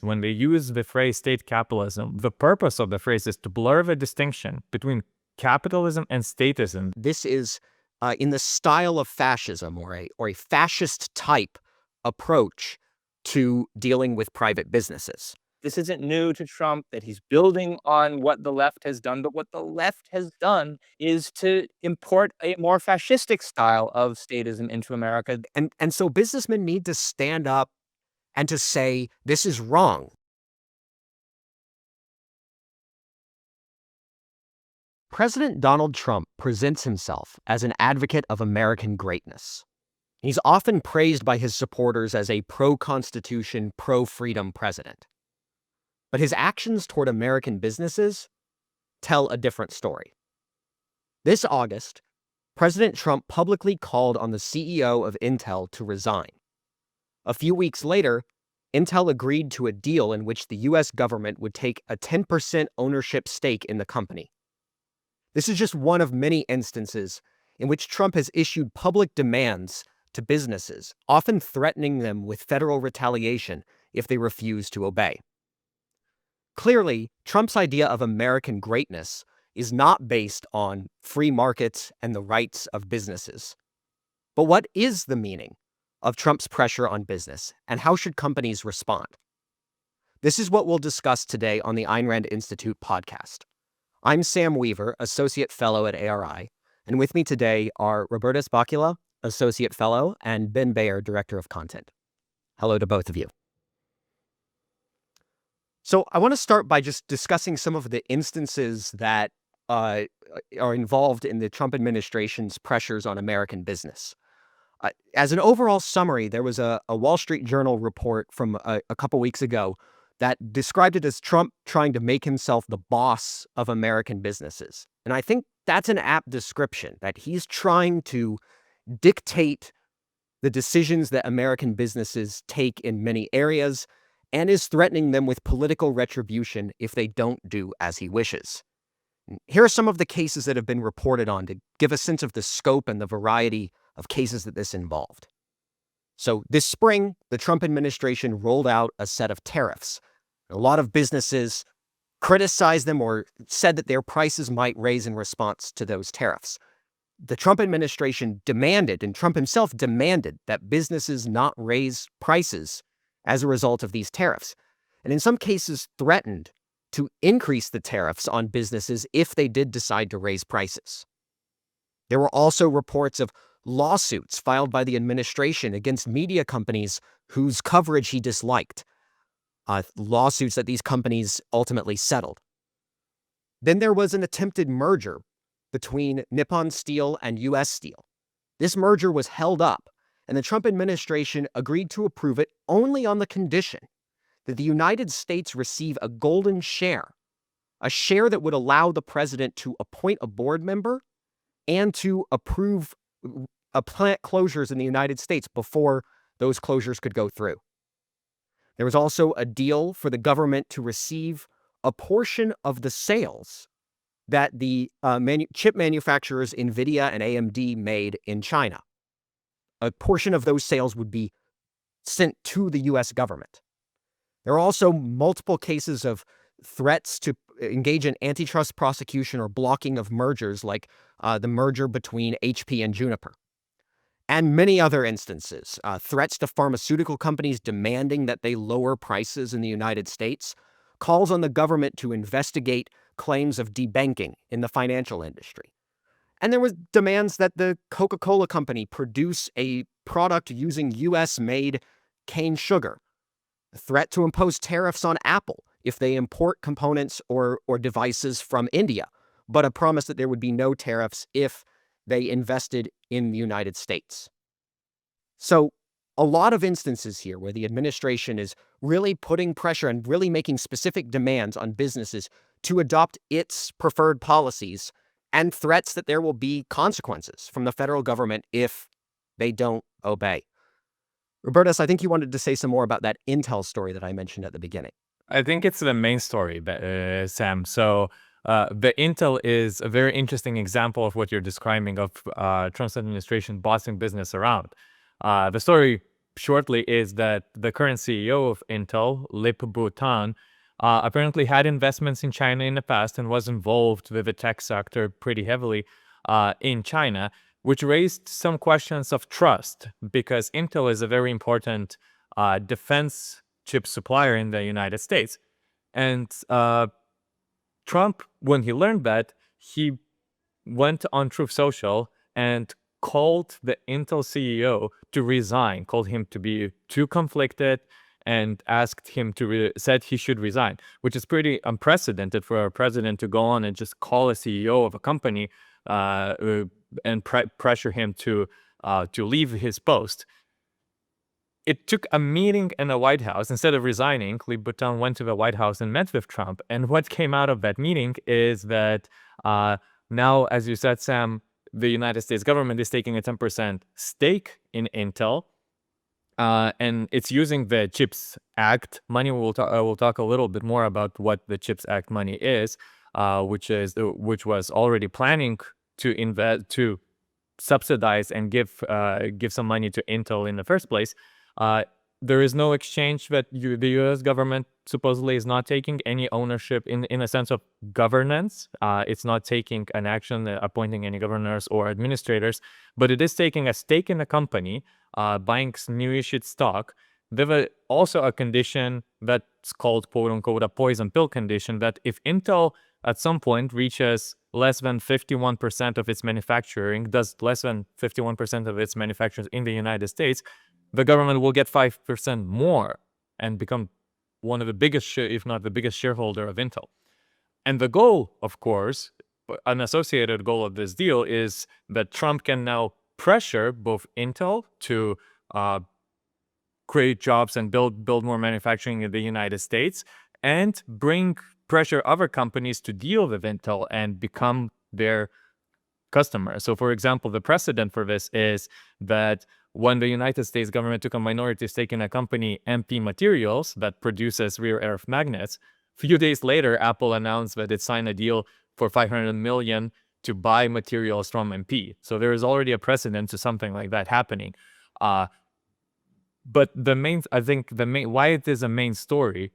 When they use the phrase state capitalism, the purpose of the phrase is to blur the distinction between capitalism and statism. This is in the style of fascism, or a fascist type approach to dealing with private businesses. This isn't new to Trump, that he's building on what the left has done, but what the left has done is to import a more fascistic style of statism into America. And so businessmen need to stand up and to say, this is wrong. President Donald Trump presents himself as an advocate of American greatness. He's often praised by his supporters as a pro-Constitution, pro-freedom president. But his actions toward American businesses tell a different story. This August, President Trump publicly called on the CEO of Intel to resign. A few weeks later, Intel agreed to a deal in which the U.S. government would take a 10% ownership stake in the company. This is just one of many instances in which Trump has issued public demands to businesses, often threatening them with federal retaliation if they refuse to obey. Clearly, Trump's idea of American greatness is not based on free markets and the rights of businesses. But what is the meaning of Trump's pressure on business, and how should companies respond? This is what we'll discuss today on the Ayn Rand Institute podcast. I'm Sam Weaver, Associate Fellow at ARI, and with me today are Robertas Bakula, Associate Fellow, and Ben Bayer, Director of Content. Hello to both of you. So I want to start by just discussing some of the instances that are involved in the Trump administration's pressures on American business. As an overall summary, there was a Wall Street Journal report from a couple weeks ago that described it as Trump trying to make himself the boss of American businesses. And I think that's an apt description, that he's trying to dictate the decisions that American businesses take in many areas, and is threatening them with political retribution if they don't do as he wishes. Here are some of the cases that have been reported on to give a sense of the scope and the variety of cases that this involved. So this spring, the Trump administration rolled out a set of tariffs. A lot of businesses criticized them or said that their prices might raise in response to those tariffs. The Trump administration demanded, and Trump himself demanded, that businesses not raise prices as a result of these tariffs, and in some cases threatened to increase the tariffs on businesses if they did decide to raise prices. There were also reports of lawsuits filed by the administration against media companies whose coverage he disliked, lawsuits that these companies ultimately settled. Then there was an attempted merger between Nippon Steel and U.S. Steel. This merger was held up, and the Trump administration agreed to approve it only on the condition that the United States receive a golden share, a share that would allow the president to appoint a board member and to approve plant closures in the United States before those closures could go through. There was also a deal for the government to receive a portion of the sales that the chip manufacturers NVIDIA and AMD made in China. A portion of those sales would be sent to the U.S. government. There are also multiple cases of threats to engage in antitrust prosecution or blocking of mergers, like the merger between HP and Juniper. And many other instances, threats to pharmaceutical companies demanding that they lower prices in the United States, calls on the government to investigate claims of debanking in the financial industry. And there was demands that the Coca-Cola company produce a product using U.S.-made cane sugar, a threat to impose tariffs on Apple if they import components or devices from India, but a promise that there would be no tariffs if they invested in the United States. So a lot of instances here where the administration is really putting pressure and really making specific demands on businesses to adopt its preferred policies, and threats that there will be consequences from the federal government if they don't obey. Robertas, I think you wanted to say some more about that Intel story that I mentioned at the beginning. I think it's the main story, Sam. So the Intel is a very interesting example of what you're describing of Trump's administration bossing business around. The story shortly is that the current CEO of Intel, Lip Bhutan, apparently had investments in China in the past and was involved with the tech sector pretty heavily in China, which raised some questions of trust because Intel is a very important defense chip supplier in the United States. And Trump, when he learned that, he went on Truth Social and called the Intel CEO to resign, called him to be too conflicted, and asked him to said he should resign, which is pretty unprecedented for a president to go on and just call a CEO of a company and pressure him to leave his post. It took a meeting in the White House. Instead of resigning, Lee Bhutan went to the White House and met with Trump. And what came out of that meeting is that now, as you said, Sam, the United States government is taking a 10% stake in Intel. And it's using the CHIPS Act money. We'll talk a little bit more about what the CHIPS Act money is, which was already planning to invest, to subsidize and give some money to Intel in the first place. There is no exchange that the U.S. government supposedly is not taking any ownership in a sense of governance. It's not taking an action, appointing any governors or administrators, but it is taking a stake in the company, buying new issued stock. There's also a condition that's called, quote unquote, a poison pill condition, that if Intel at some point reaches less than 51% of its manufacturing, does less than 51% of its manufacturers in the United States, the government will get 5% more and become one of the biggest, if not the biggest shareholder of Intel. And the goal, of course, an associated goal of this deal is that Trump can now pressure both Intel to create jobs and build more manufacturing in the United States, and bring pressure other companies to deal with Intel and become their customer. So, for example, the precedent for this is that when the United States government took a minority stake in a company, MP Materials, that produces rare earth magnets, a few days later, Apple announced that it signed a deal for $500 million to buy materials from MP. So there is already a precedent to something like that happening. But why it is a main story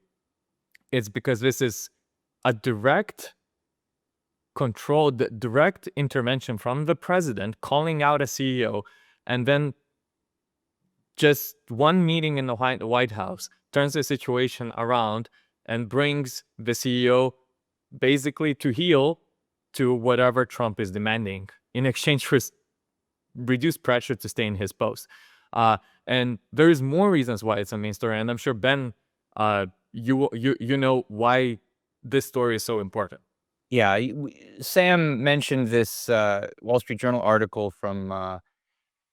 is because this is a direct intervention from the president calling out a CEO, and then just one meeting in the White House turns the situation around and brings the CEO basically to heel to whatever Trump is demanding in exchange for reduced pressure to stay in his post. And there's more reasons why it's a main story, and I'm sure Ben, you know why this story is so important. Yeah, Sam mentioned this Wall Street Journal article from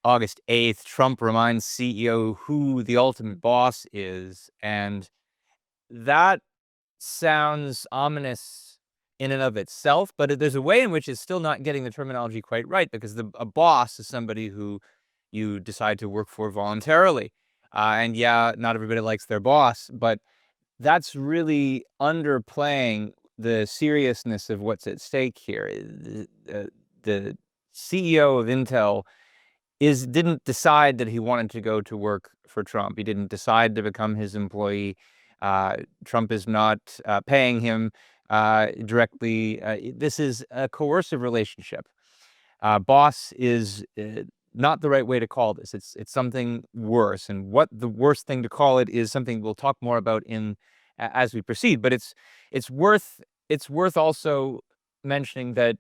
August 8th. Trump reminds CEO who the ultimate boss is, and that sounds ominous in and of itself, but there's a way in which it's still not getting the terminology quite right, because a boss is somebody who you decide to work for voluntarily. And yeah, not everybody likes their boss, but that's really underplaying the seriousness of what's at stake here. The CEO of Intel didn't decide that he wanted to go to work for Trump. He didn't decide to become his employee. Trump is not paying him directly. This is a coercive relationship. Boss is not the right way to call this. It's something worse, and what the worst thing to call it is something we'll talk more about as we proceed. But it's worth also mentioning that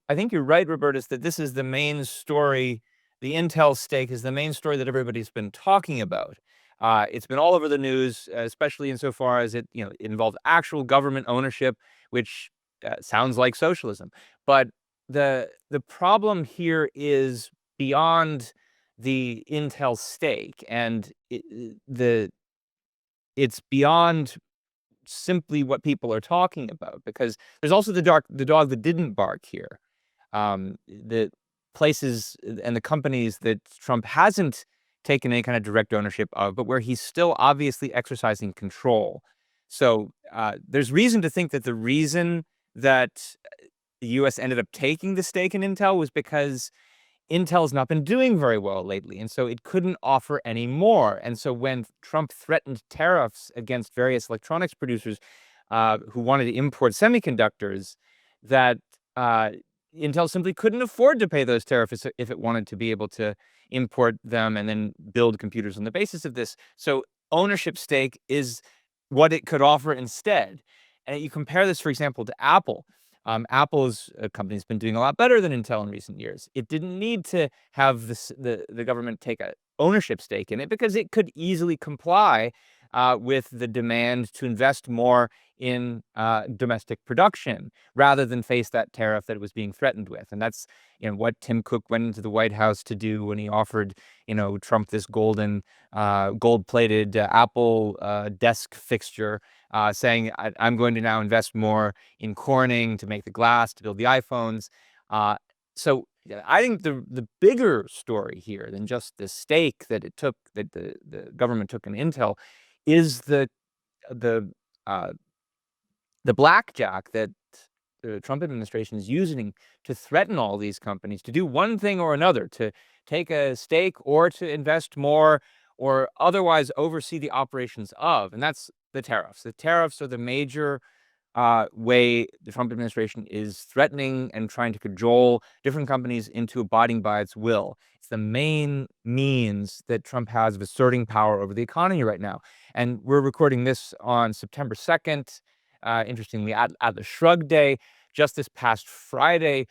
I think you're right, Robertas, that this is the main story. The Intel stake is the main story that everybody's been talking about. It's been all over the news, especially insofar as it involves actual government ownership, which sounds like socialism. But the problem here is beyond the Intel stake, and it's beyond simply what people are talking about, because there's also the dog that didn't bark here. The places and the companies that Trump hasn't taken any kind of direct ownership of, but where he's still obviously exercising control. So there's reason to think that the reason that the U.S. ended up taking the stake in Intel was because Intel's not been doing very well lately, and so it couldn't offer any more. And so when Trump threatened tariffs against various electronics producers who wanted to import semiconductors, that Intel simply couldn't afford to pay those tariffs if it wanted to be able to import them and then build computers on the basis of this. So ownership stake is what it could offer instead. And you compare this, for example, to Apple. Apple's company's been doing a lot better than Intel in recent years. It didn't need to have the government take a ownership stake in it because it could easily comply with the demand to invest more in domestic production rather than face that tariff that it was being threatened with. And that's what Tim Cook went into the White House to do when he offered Trump this gold-plated Apple desk fixture, saying, I'm going to now invest more in Corning to make the glass, to build the iPhones. So I think the bigger story here than just the stake that the government took in Intel is the uh, blackjack that the Trump administration is using to threaten all these companies to do one thing or another, to take a stake or to invest more or otherwise oversee the operations of. And that's the tariffs. The tariffs are the major way the Trump administration is threatening and trying to cajole different companies into abiding by its will. It's the main means that Trump has of asserting power over the economy right now. And we're recording this on September 2nd. Interestingly, at the Shrug Day, just this past Friday,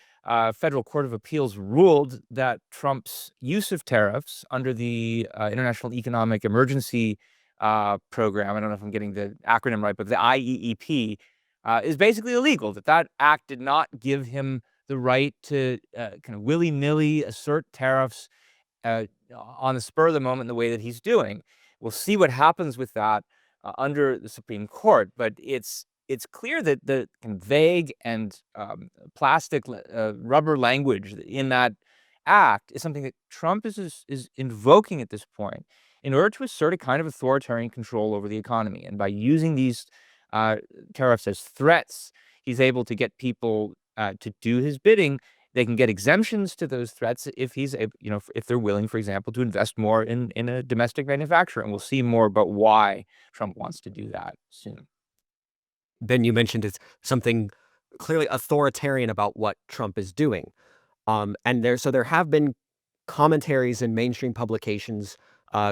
Federal Court of Appeals ruled that Trump's use of tariffs under the International Economic Emergency Program, I don't know if I'm getting the acronym right, but the IEEP, is basically illegal, that act did not give him the right to kind of willy-nilly assert tariffs on the spur of the moment in the way that he's doing. We'll see what happens with that under the Supreme Court, but it's clear that the kind of vague and plastic rubber language in that act is something that Trump is invoking at this point in order to assert a kind of authoritarian control over the economy. And by using these tariffs as threats, he's able to get people to do his bidding. They can get exemptions to those threats if if they're willing, for example, to invest more in a domestic manufacturer. And we'll see more about why Trump wants to do that soon. Ben, you mentioned it's something clearly authoritarian about what Trump is doing. And there have been commentaries in mainstream publications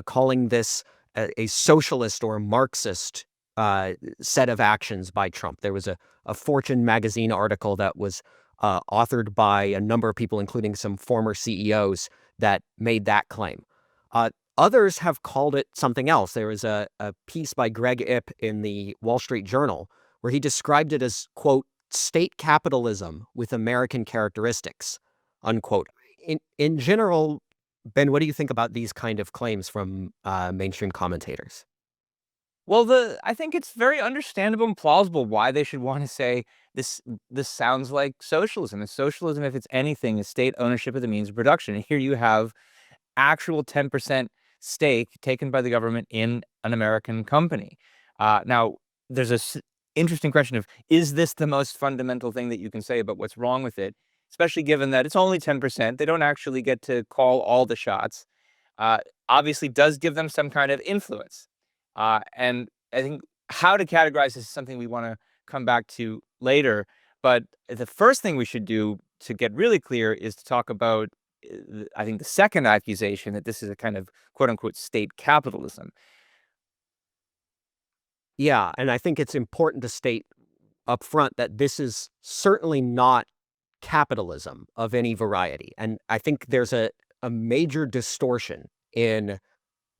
calling this a socialist or a Marxist set of actions by Trump. There was a Fortune magazine article that was authored by a number of people, including some former CEOs, that made that claim. Others have called it something else. There was a piece by Greg Ip in the Wall Street Journal where he described it as, quote, state capitalism with American characteristics, unquote. In general, Ben, what do you think about these kind of claims from mainstream commentators? Well, I think it's very understandable and plausible why they should want to say this sounds like socialism. And socialism, if it's anything, is state ownership of the means of production. And here you have actual 10% stake taken by the government in an American company. Now, there's a interesting question of, is this the most fundamental thing that you can say about what's wrong with it? Especially given that it's only 10%. They don't actually get to call all the shots. Obviously does give them some kind of influence. And I think how to categorize this is something we want to come back to later. But the first thing we should do to get really clear is to talk about, I think, the second accusation that this is a kind of quote unquote state capitalism. Yeah, and I think it's important to state up front that this is certainly not capitalism of any variety. And I think there's a major distortion in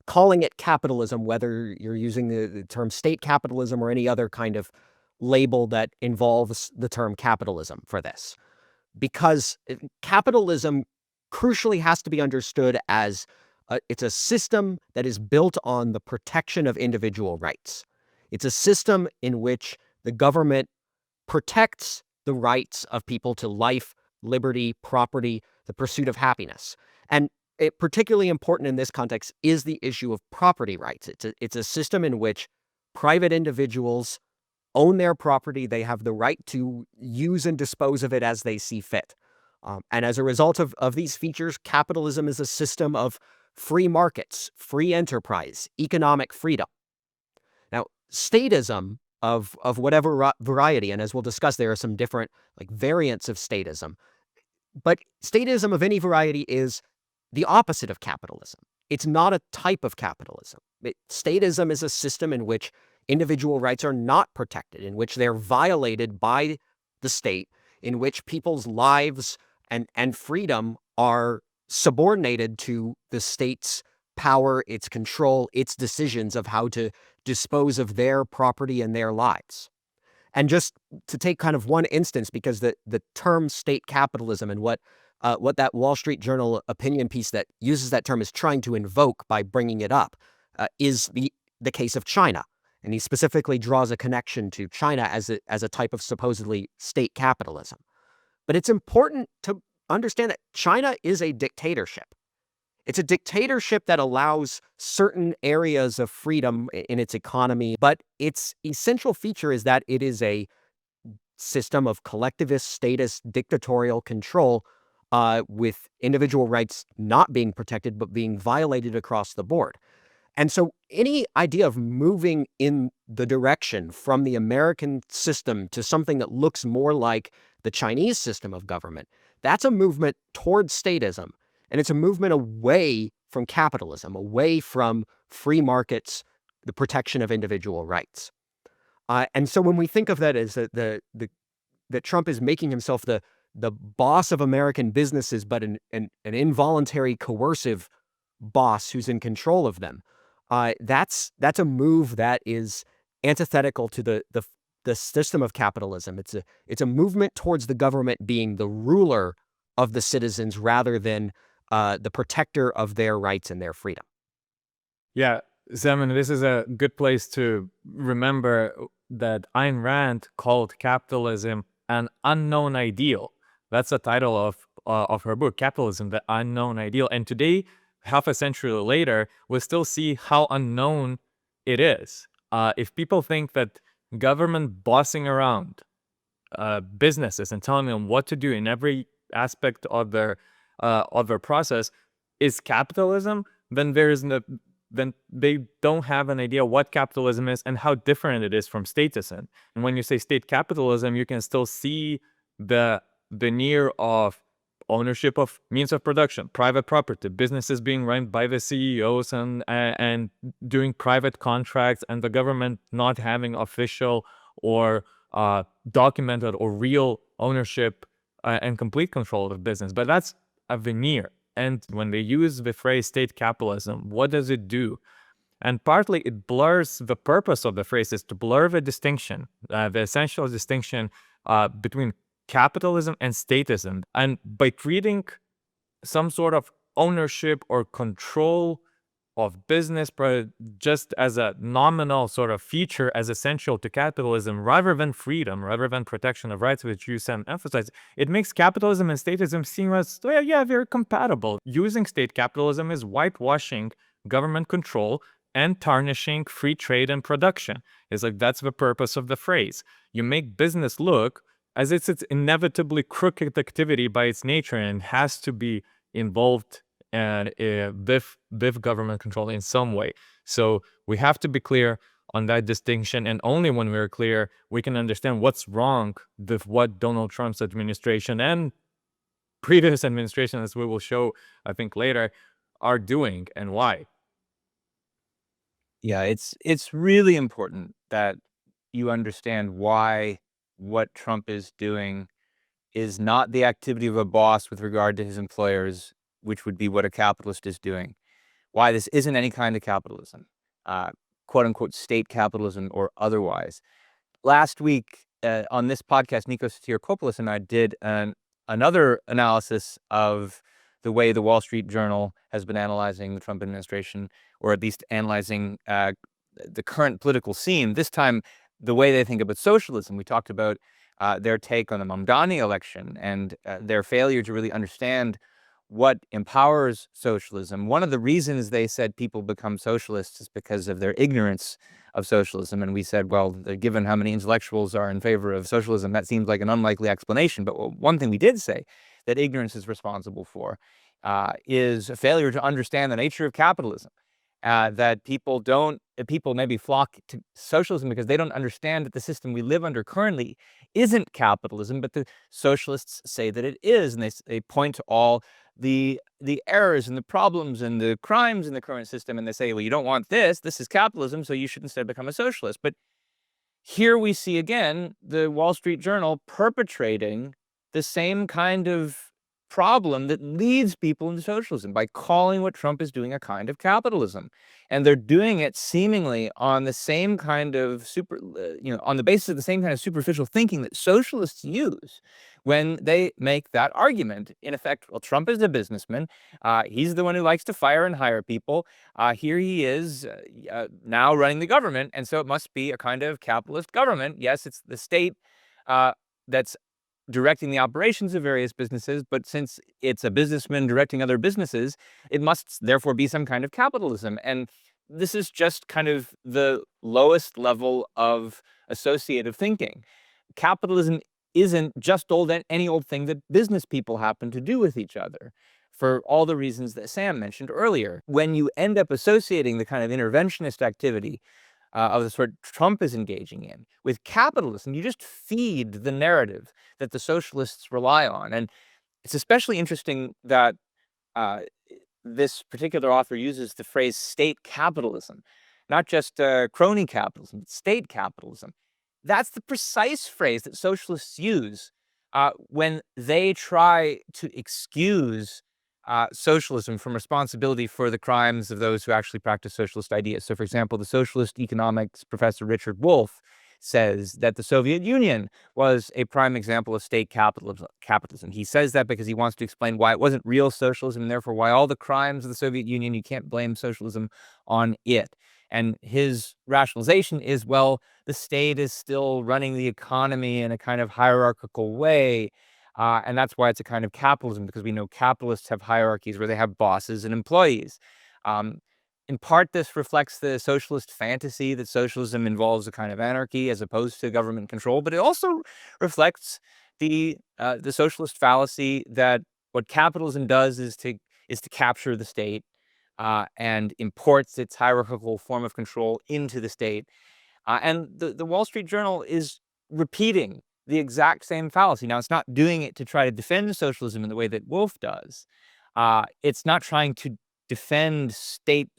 calling it capitalism, whether you're using the term state capitalism or any other kind of label that involves the term capitalism for this. Because capitalism crucially has to be understood as it's a system that is built on the protection of individual rights. It's a system in which the government protects the rights of people to life, liberty, property, the pursuit of happiness. And particularly important in this context is the issue of property rights. It's a system in which private individuals own their property. They have the right to use and dispose of it as they see fit. And as a result of these features, capitalism is a system of free markets, free enterprise, economic freedom. Now, statism of whatever variety, and as we'll discuss, there are some different like variants of statism, but statism of any variety is the opposite of capitalism. It's not a type of capitalism. Statism is a system in which individual rights are not protected, in which they're violated by the state, in which people's lives and freedom are subordinated to the state's power, its control, its decisions of how to dispose of their property and their lives. And just to take kind of one instance, because the term state capitalism and what that Wall Street Journal opinion piece that uses that term is trying to invoke by bringing it up is the case of China. And he specifically draws a connection to China as a type of supposedly state capitalism. But it's important to understand that China is a dictatorship. It's a dictatorship that allows certain areas of freedom in its economy, but its essential feature is that it is a system of collectivist, statist, dictatorial control with individual rights not being protected but being violated across the board. And so any idea of moving in the direction from the American system to something that looks more like the Chinese system of government, that's a movement towards statism. And it's a movement away from capitalism, away from free markets, the protection of individual rights. And so when we think of that as that Trump is making himself the boss of American businesses, but an involuntary coercive boss who's in control of them, that's a move that is antithetical to the system of capitalism. It's a movement towards the government being the ruler of the citizens rather than the protector of their rights and their freedom. Yeah, Simon, this is a good place to remember that Ayn Rand called capitalism an unknown ideal. That's the title of her book, Capitalism, the Unknown Ideal. And today, half a century later, we still see how unknown it is. If people think that government bossing around businesses and telling them what to do in every aspect of their process is capitalism, then then they don't have an idea what capitalism is and how different it is from statism. And when you say state capitalism, you can still see the veneer of ownership of means of production, private property, businesses being run by the CEOs and doing private contracts, and the government not having official or documented or real ownership and complete control of the business. But that's a veneer. And when they use the phrase state capitalism, what does it do? And partly it blurs the purpose of the phrase is to blur the distinction, the essential distinction between capitalism and statism. And by treating some sort of ownership or control of business just as a nominal sort of feature as essential to capitalism rather than freedom, rather than protection of rights, which you, Sam, emphasize, it makes capitalism and statism seem as, yeah, they're compatible. Using state capitalism is whitewashing government control and tarnishing free trade and production. It's like that's the purpose of the phrase. You make business look as it's inevitably crooked activity by its nature and has to be involved and with government control in some way. So we have to be clear on that distinction, and only when we're clear, we can understand what's wrong with what Donald Trump's administration and previous administration, as we will show, I think, later, are doing and why. Yeah, it's really important that you understand why what Trump is doing is not the activity of a boss with regard to his employers, which would be what a capitalist is doing. Why this isn't any kind of capitalism, quote unquote state capitalism or otherwise. Last week on this podcast, Nikos Sotirakopoulos and I did another analysis of the way the Wall Street Journal has been analyzing the Trump administration, or at least analyzing the current political scene. This time, the way they think about socialism. We talked about their take on the Mamdani election and their failure to really understand what empowers socialism. One of the reasons they said people become socialists is because of their ignorance of socialism. And we said, well, given how many intellectuals are in favor of socialism, that seems like an unlikely explanation. But one thing we did say that ignorance is responsible for is a failure to understand the nature of capitalism. That people maybe flock to socialism because they don't understand that the system we live under currently isn't capitalism, but the socialists say that it is, and they point to all the errors and the problems and the crimes in the current system, and they say, well, you don't want this. This is capitalism, so you should instead become a socialist. But here we see again the Wall Street Journal perpetrating the same kind of problem that leads people into socialism by calling what Trump is doing a kind of capitalism. And they're doing it seemingly on the same kind of on the basis of the same kind of superficial thinking that socialists use when they make that argument. In effect, well, Trump is a businessman. He's the one who likes to fire and hire people. Here he is now running the government, and so it must be a kind of capitalist government. Yes, it's the state that's directing the operations of various businesses, but since it's a businessman directing other businesses, it must therefore be some kind of capitalism. And this is just kind of the lowest level of associative thinking. Capitalism isn't just any old thing that business people happen to do with each other, for all the reasons that Sam mentioned earlier. When you end up associating the kind of interventionist activity of the sort Trump is engaging in with capitalism, you just feed the narrative that the socialists rely on. And it's especially interesting that this particular author uses the phrase state capitalism, not just crony capitalism, but state capitalism. That's the precise phrase that socialists use when they try to excuse socialism from responsibility for the crimes of those who actually practice socialist ideas. So, for example, the socialist economics professor Richard Wolff says that the Soviet Union was a prime example of state capitalism. He says that because he wants to explain why it wasn't real socialism, and therefore why all the crimes of the Soviet Union, you can't blame socialism on it. And his rationalization is, well, the state is still running the economy in a kind of hierarchical way. And that's why it's a kind of capitalism, because we know capitalists have hierarchies where they have bosses and employees. In part, this reflects the socialist fantasy that socialism involves a kind of anarchy as opposed to government control, but it also reflects the socialist fallacy that what capitalism does is to capture the state and imports its hierarchical form of control into the state. And the Wall Street Journal is repeating the exact same fallacy. Now, it's not doing it to try to defend socialism in the way that Wolff does. It's not trying to defend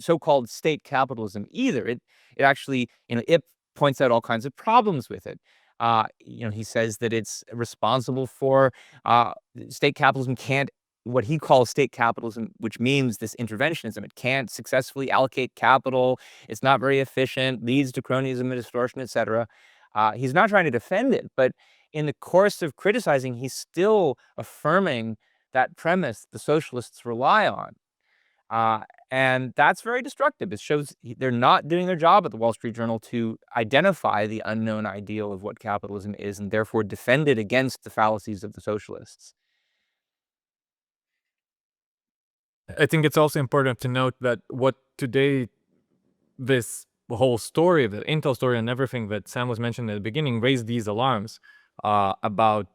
so-called state capitalism either. It actually, it points out all kinds of problems with it. He says that it's responsible for state capitalism can't, what he calls state capitalism, which means this interventionism. It can't successfully allocate capital. It's not very efficient, leads to cronyism and distortion, etc. He's not trying to defend it, but in the course of criticizing, he's still affirming that premise the socialists rely on. And that's very destructive. It shows they're not doing their job at the Wall Street Journal to identify the unknown ideal of what capitalism is and therefore defend it against the fallacies of the socialists. I think it's also important to note that what today, this whole story, the Intel story and everything that Sam was mentioning at the beginning, raised these alarms about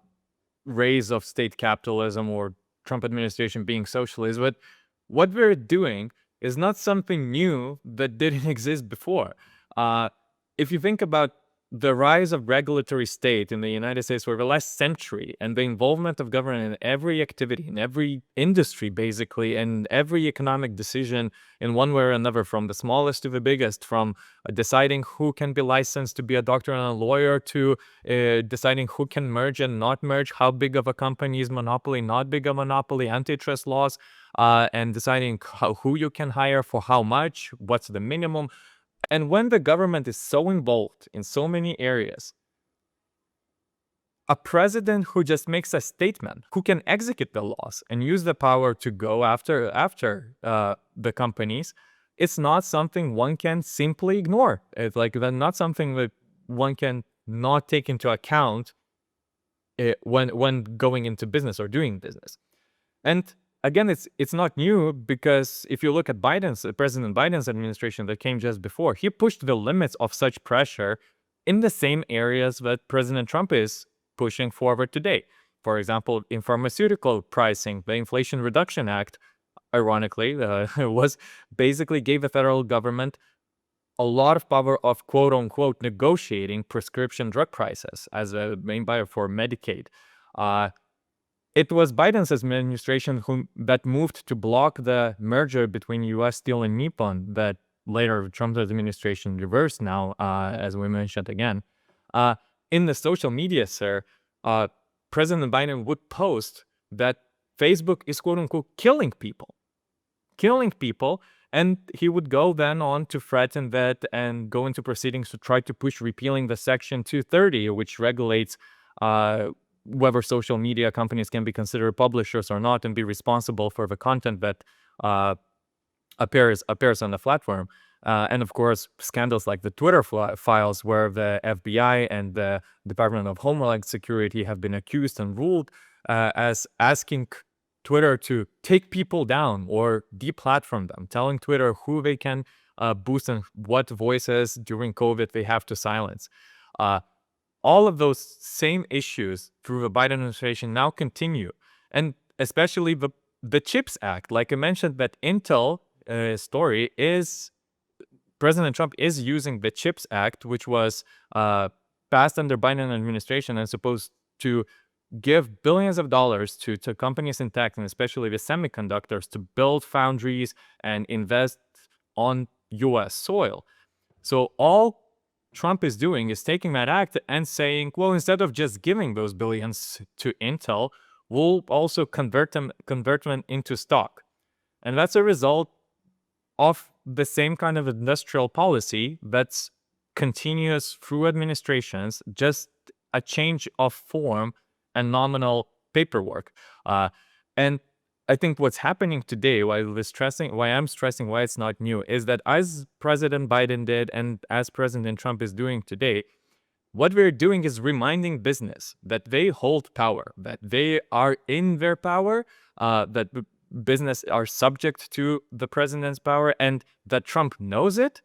rise of state capitalism or Trump administration being socialist. But what we're doing is not something new that didn't exist before. If you think about the rise of regulatory state in the United States for the last century and the involvement of government in every activity, in every industry, basically, and every economic decision in one way or another, from the smallest to the biggest, from deciding who can be licensed to be a doctor and a lawyer to deciding who can merge and not merge, how big of a company is monopoly, not big of a monopoly, antitrust laws, and deciding who you can hire for how much, what's the minimum. And when the government is so involved in so many areas, a president who just makes a statement, who can execute the laws and use the power to go after the companies, it's not something one can simply ignore. It's like not something that one can not take into account when going into business or doing business. And again, it's not new, because if you look at President Biden's administration that came just before, he pushed the limits of such pressure in the same areas that President Trump is pushing forward today. For example, in pharmaceutical pricing, the Inflation Reduction Act, ironically, was basically gave the federal government a lot of power of quote unquote negotiating prescription drug prices as a main buyer for Medicaid. It was Biden's administration that moved to block the merger between U.S. Steel and Nippon that later Trump's administration reversed now, as we mentioned again. In the social media, sir, President Biden would post that Facebook is quote unquote killing people, and he would go then on to threaten that and go into proceedings to try to push repealing the Section 230, which regulates whether social media companies can be considered publishers or not and be responsible for the content that appears on the platform. And of course, scandals like the Twitter files, where the FBI and the Department of Homeland Security have been accused and ruled as asking Twitter to take people down or deplatform them, telling Twitter who they can boost and what voices during COVID they have to silence. All of those same issues through the Biden administration now continue, and especially the CHIPS Act. Like I mentioned, that Intel story is President Trump is using the CHIPS Act, which was passed under Biden administration and supposed to give billions of dollars to companies in tech, and especially the semiconductors, to build foundries and invest on U.S. soil. So all Trump is doing is taking that act and saying, well, instead of just giving those billions to Intel, we'll also convert them into stock. And that's a result of the same kind of industrial policy that's continuous through administrations, just a change of form and nominal paperwork. And I think what's happening today, why I'm stressing why it's not new, is that as President Biden did and as President Trump is doing today, what we're doing is reminding business that they hold power, that they are in their power, that business are subject to the president's power, and that Trump knows it,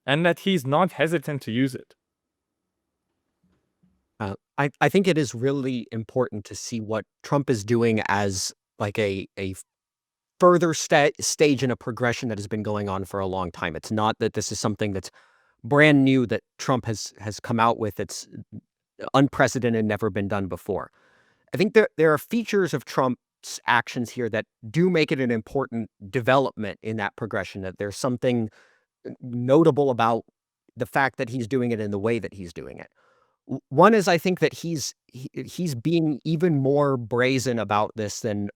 and that he's not hesitant to use it. I think it is really important to see what Trump is doing as like a further stage in a progression that has been going on for a long time. It's not that this is something that's brand new that Trump has come out with. It's unprecedented, never been done before. I think there are features of Trump's actions here that do make it an important development in that progression, that there's something notable about the fact that he's doing it in the way that he's doing it. One is, I think that he's being even more brazen about this than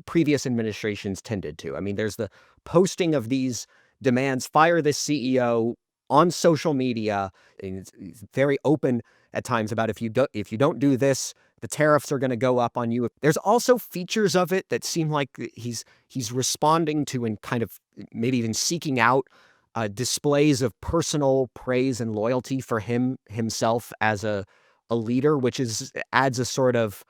previous administrations tended to. I mean, there's the posting of these demands, fire this CEO, on social media. And it's very open at times about if you don't do this, the tariffs are going to go up on you. There's also features of it that seem like he's responding to and kind of maybe even seeking out displays of personal praise and loyalty for himself as a leader, which adds a sort of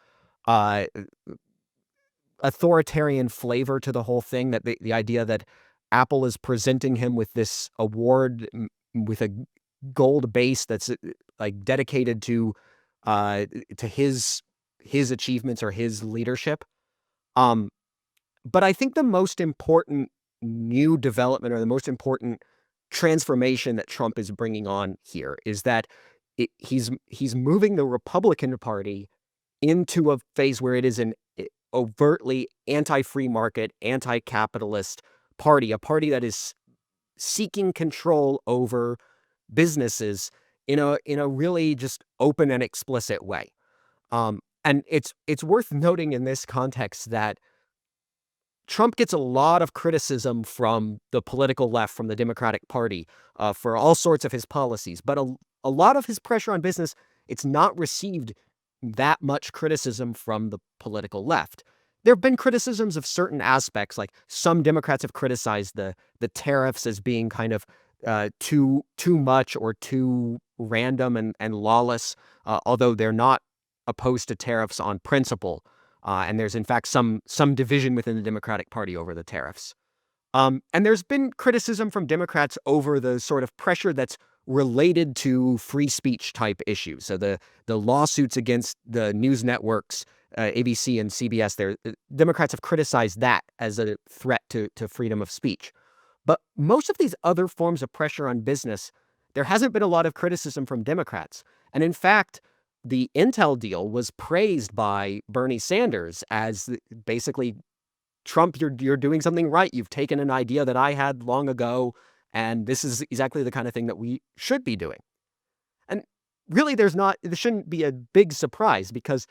authoritarian flavor to the whole thing. That the idea that Apple is presenting him with this award with a gold base that's like dedicated to his achievements or his leadership. But I think the most important new development, or the most important transformation that Trump is bringing on here, is that he's moving the Republican Party into a phase where it is an overtly anti-free market, anti-capitalist party, a party that is seeking control over businesses in a really just open and explicit way. And it's worth noting in this context that Trump gets a lot of criticism from the political left, from the Democratic Party, for all sorts of his policies. But a lot of his pressure on business, it's not received that much criticism from the political left. There have been criticisms of certain aspects, like some Democrats have criticized the tariffs as being kind of too much or too random and lawless, although they're not opposed to tariffs on principle. And there's, in fact, some division within the Democratic Party over the tariffs. And there's been criticism from Democrats over the sort of pressure that's related to free speech type issues. So the lawsuits against the news networks, ABC and CBS, Democrats have criticized that as a threat to freedom of speech. But most of these other forms of pressure on business, there hasn't been a lot of criticism from Democrats. And in fact, the Intel deal was praised by Bernie Sanders as basically, Trump, you're doing something right. You've taken an idea that I had long ago, and this is exactly the kind of thing that we should be doing. And really, there shouldn't be a big surprise, because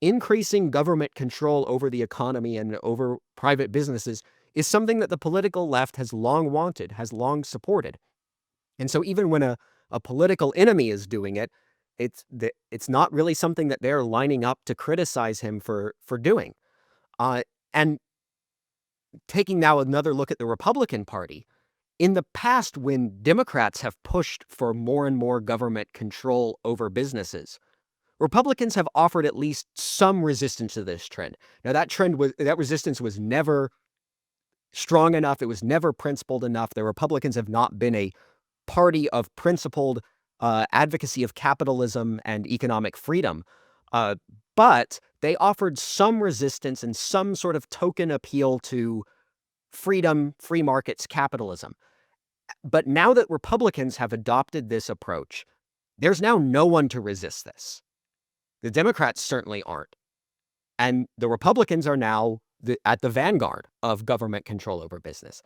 increasing government control over the economy and over private businesses is something that the political left has long wanted, has long supported. And so even when a political enemy is doing it, it's not really something that they're lining up to criticize him for doing. And taking now another look at the Republican Party, in the past, when Democrats have pushed for more and more government control over businesses, Republicans have offered at least some resistance to this trend. Now, that resistance was never strong enough. It was never principled enough. The Republicans have not been a party of principled advocacy of capitalism and economic freedom. But they offered some resistance and some sort of token appeal to freedom, free markets, capitalism. But now that Republicans have adopted this approach, there's now no one to resist this. The Democrats certainly aren't. And the Republicans are now at the vanguard of government control over business.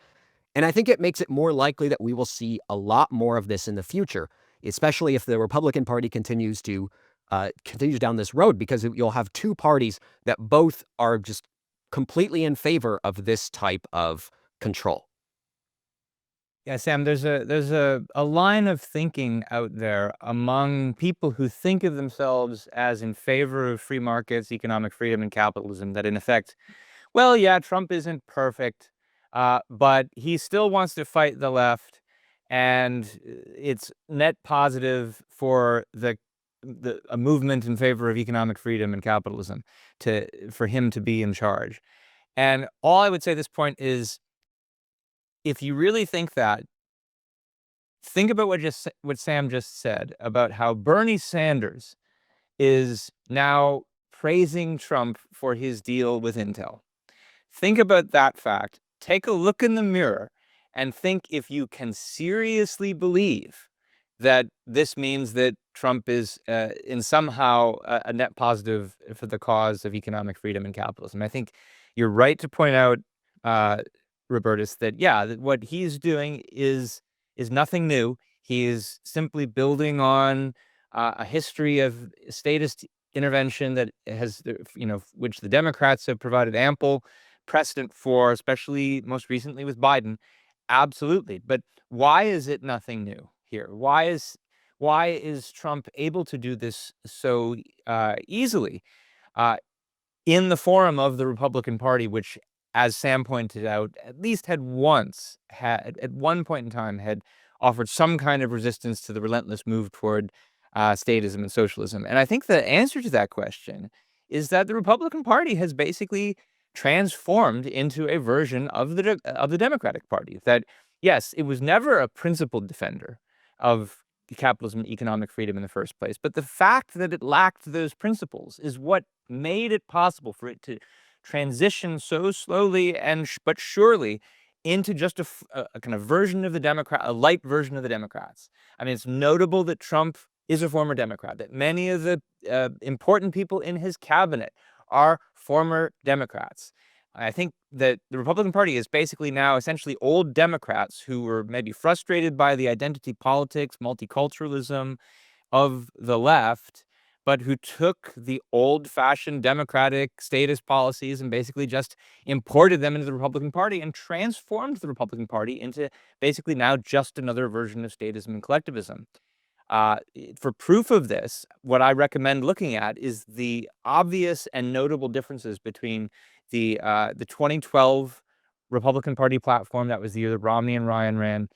And I think it makes it more likely that we will see a lot more of this in the future, especially if the Republican Party continues down this road, because you'll have two parties that both are just completely in favor of this type of control. Yeah, Sam, there's a line of thinking out there among people who think of themselves as in favor of free markets, economic freedom, and capitalism, that in effect, well, yeah, Trump isn't perfect, but he still wants to fight the left, and it's net positive for a movement in favor of economic freedom and capitalism for him to be in charge. And all I would say at this point is, if you really think that, think about what Sam just said about how Bernie Sanders is now praising Trump for his deal with Intel. Think about that fact. Take a look in the mirror and think if you can seriously believe that this means that Trump is in somehow a net positive for the cause of economic freedom and capitalism. I think you're right to point out, Robertas, that what he's doing is nothing new. He is simply building on a history of statist intervention that has, which the Democrats have provided ample precedent for, especially most recently with Biden. Absolutely. But why is it nothing new here? Why is Trump able to do this so easily in the forum of the Republican Party, which, as Sam pointed out, at least at one point in time, had offered some kind of resistance to the relentless move toward statism and socialism? And I think the answer to that question is that the Republican Party has basically transformed into a version of the Democratic Party. That, yes, it was never a principled defender of capitalism and economic freedom in the first place, but the fact that it lacked those principles is what made it possible for it to transition so slowly but surely into just a kind of version of a light version of the Democrats. I mean, it's notable that Trump is a former Democrat, that many of the important people in his cabinet are former Democrats. I think that the Republican Party is basically now essentially old Democrats who were maybe frustrated by the identity politics, multiculturalism of the left, but who took the old-fashioned democratic statist policies and basically just imported them into the Republican Party and transformed the Republican Party into basically now just another version of statism and collectivism. For proof of this, what I recommend looking at is the obvious and notable differences between the 2012 Republican Party platform, that was the year that Romney and Ryan ran,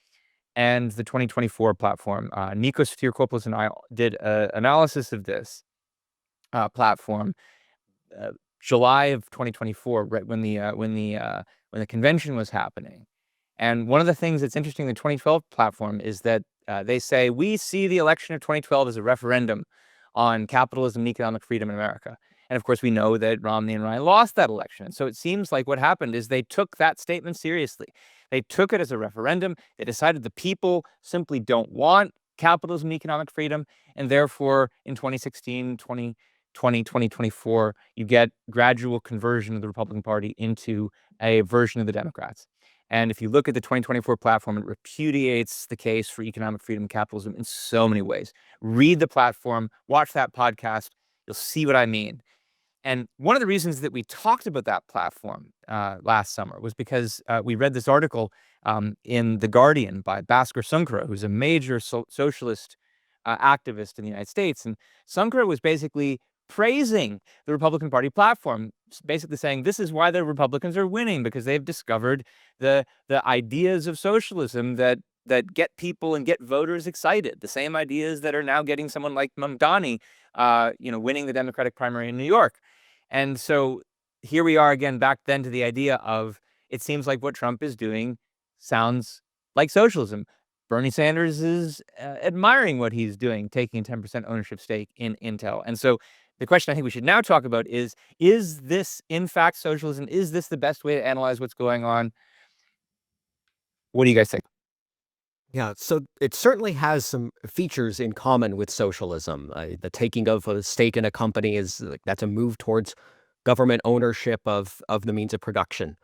and the 2024 platform. Nikos Theokopoulos and I did an analysis of this platform, July of 2024, right when the convention was happening. And one of the things that's interesting in the 2012 platform is that they say, we see the election of 2012 as a referendum on capitalism and economic freedom in America. And of course, we know that Romney and Ryan lost that election. And so it seems like what happened is they took that statement seriously. They took it as a referendum. They decided the people simply don't want capitalism and economic freedom. And therefore, in 2016, 2020, 2024, you get gradual conversion of the Republican Party into a version of the Democrats. And if you look at the 2024 platform, it repudiates the case for economic freedom and capitalism in so many ways. Read the platform, watch that podcast, you'll see what I mean. And one of the reasons that we talked about that platform last summer was because we read this article in The Guardian by Bhaskar Sunkara, who's a major socialist activist in the United States. And Sunkara was basically praising the Republican Party platform, basically saying this is why the Republicans are winning, because they've discovered the ideas of socialism that get people and get voters excited. The same ideas that are now getting someone like Mamdani, winning the Democratic primary in New York. And so here we are again, back then to the idea of, it seems like what Trump is doing sounds like socialism. Bernie Sanders is admiring what he's doing, taking a 10% ownership stake in Intel. And so the question I think we should now talk about is this in fact socialism? Is this the best way to analyze what's going on? What do you guys think? Yeah, so it certainly has some features in common with socialism. The taking of a stake in a company that's a move towards government ownership of the means of production.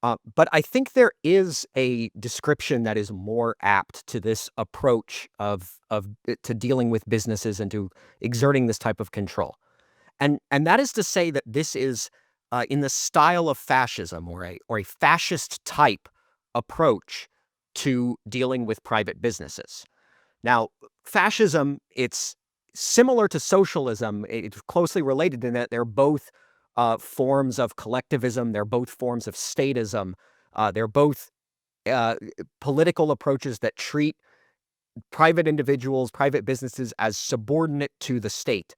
But I think there is a description that is more apt to this approach to dealing with businesses and to exerting this type of control. And that is to say that this is in the style of fascism, or a fascist type approach to dealing with private businesses. Now, fascism, it's similar to socialism. It's closely related in that they're both forms of collectivism. They're both forms of statism. They're both political approaches that treat private individuals, private businesses as subordinate to the state,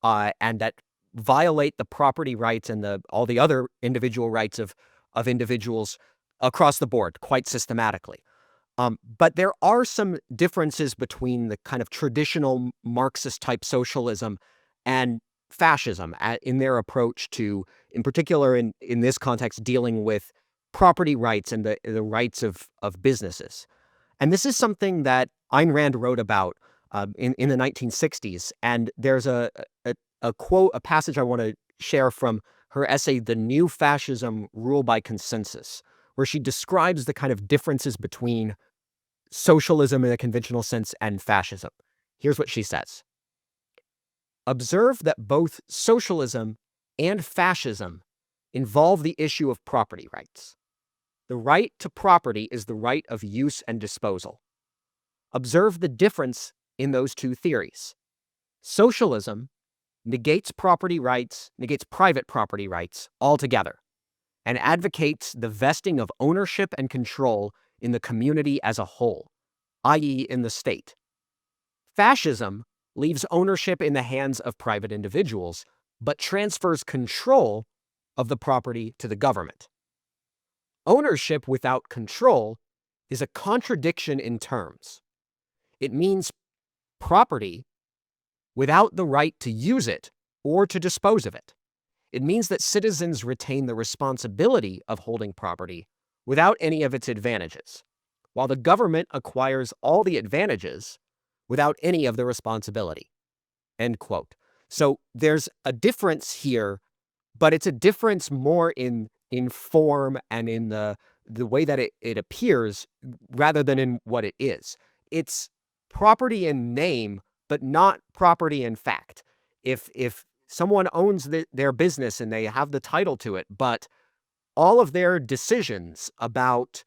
and that violate the property rights and all the other individual rights of individuals across the board quite systematically. But there are some differences between the kind of traditional Marxist-type socialism and fascism in their approach to, in particular in this context, dealing with property rights and the rights of businesses. And this is something that Ayn Rand wrote about in the 1960s. And there's a quote, a passage I want to share from her essay, The New Fascism, Rule by Consensus, where she describes the kind of differences between socialism in a conventional sense and fascism. Here's what she says. Observe that both socialism and fascism involve the issue of property rights. The right to property is the right of use and disposal. Observe the difference in those two theories. Socialism negates private property rights altogether, and advocates the vesting of ownership and control in the community as a whole, i.e. in the state. Fascism leaves ownership in the hands of private individuals, but transfers control of the property to the government. Ownership without control is a contradiction in terms. It means property without the right to use it or to dispose of it. It means that citizens retain the responsibility of holding property without any of its advantages, while the government acquires all the advantages without any of the responsibility. End quote. So there's a difference here, but it's a difference more in form and in the way that it appears rather than in what it is. It's property in name, but not property in fact. If someone owns their business and they have the title to it, but all of their decisions about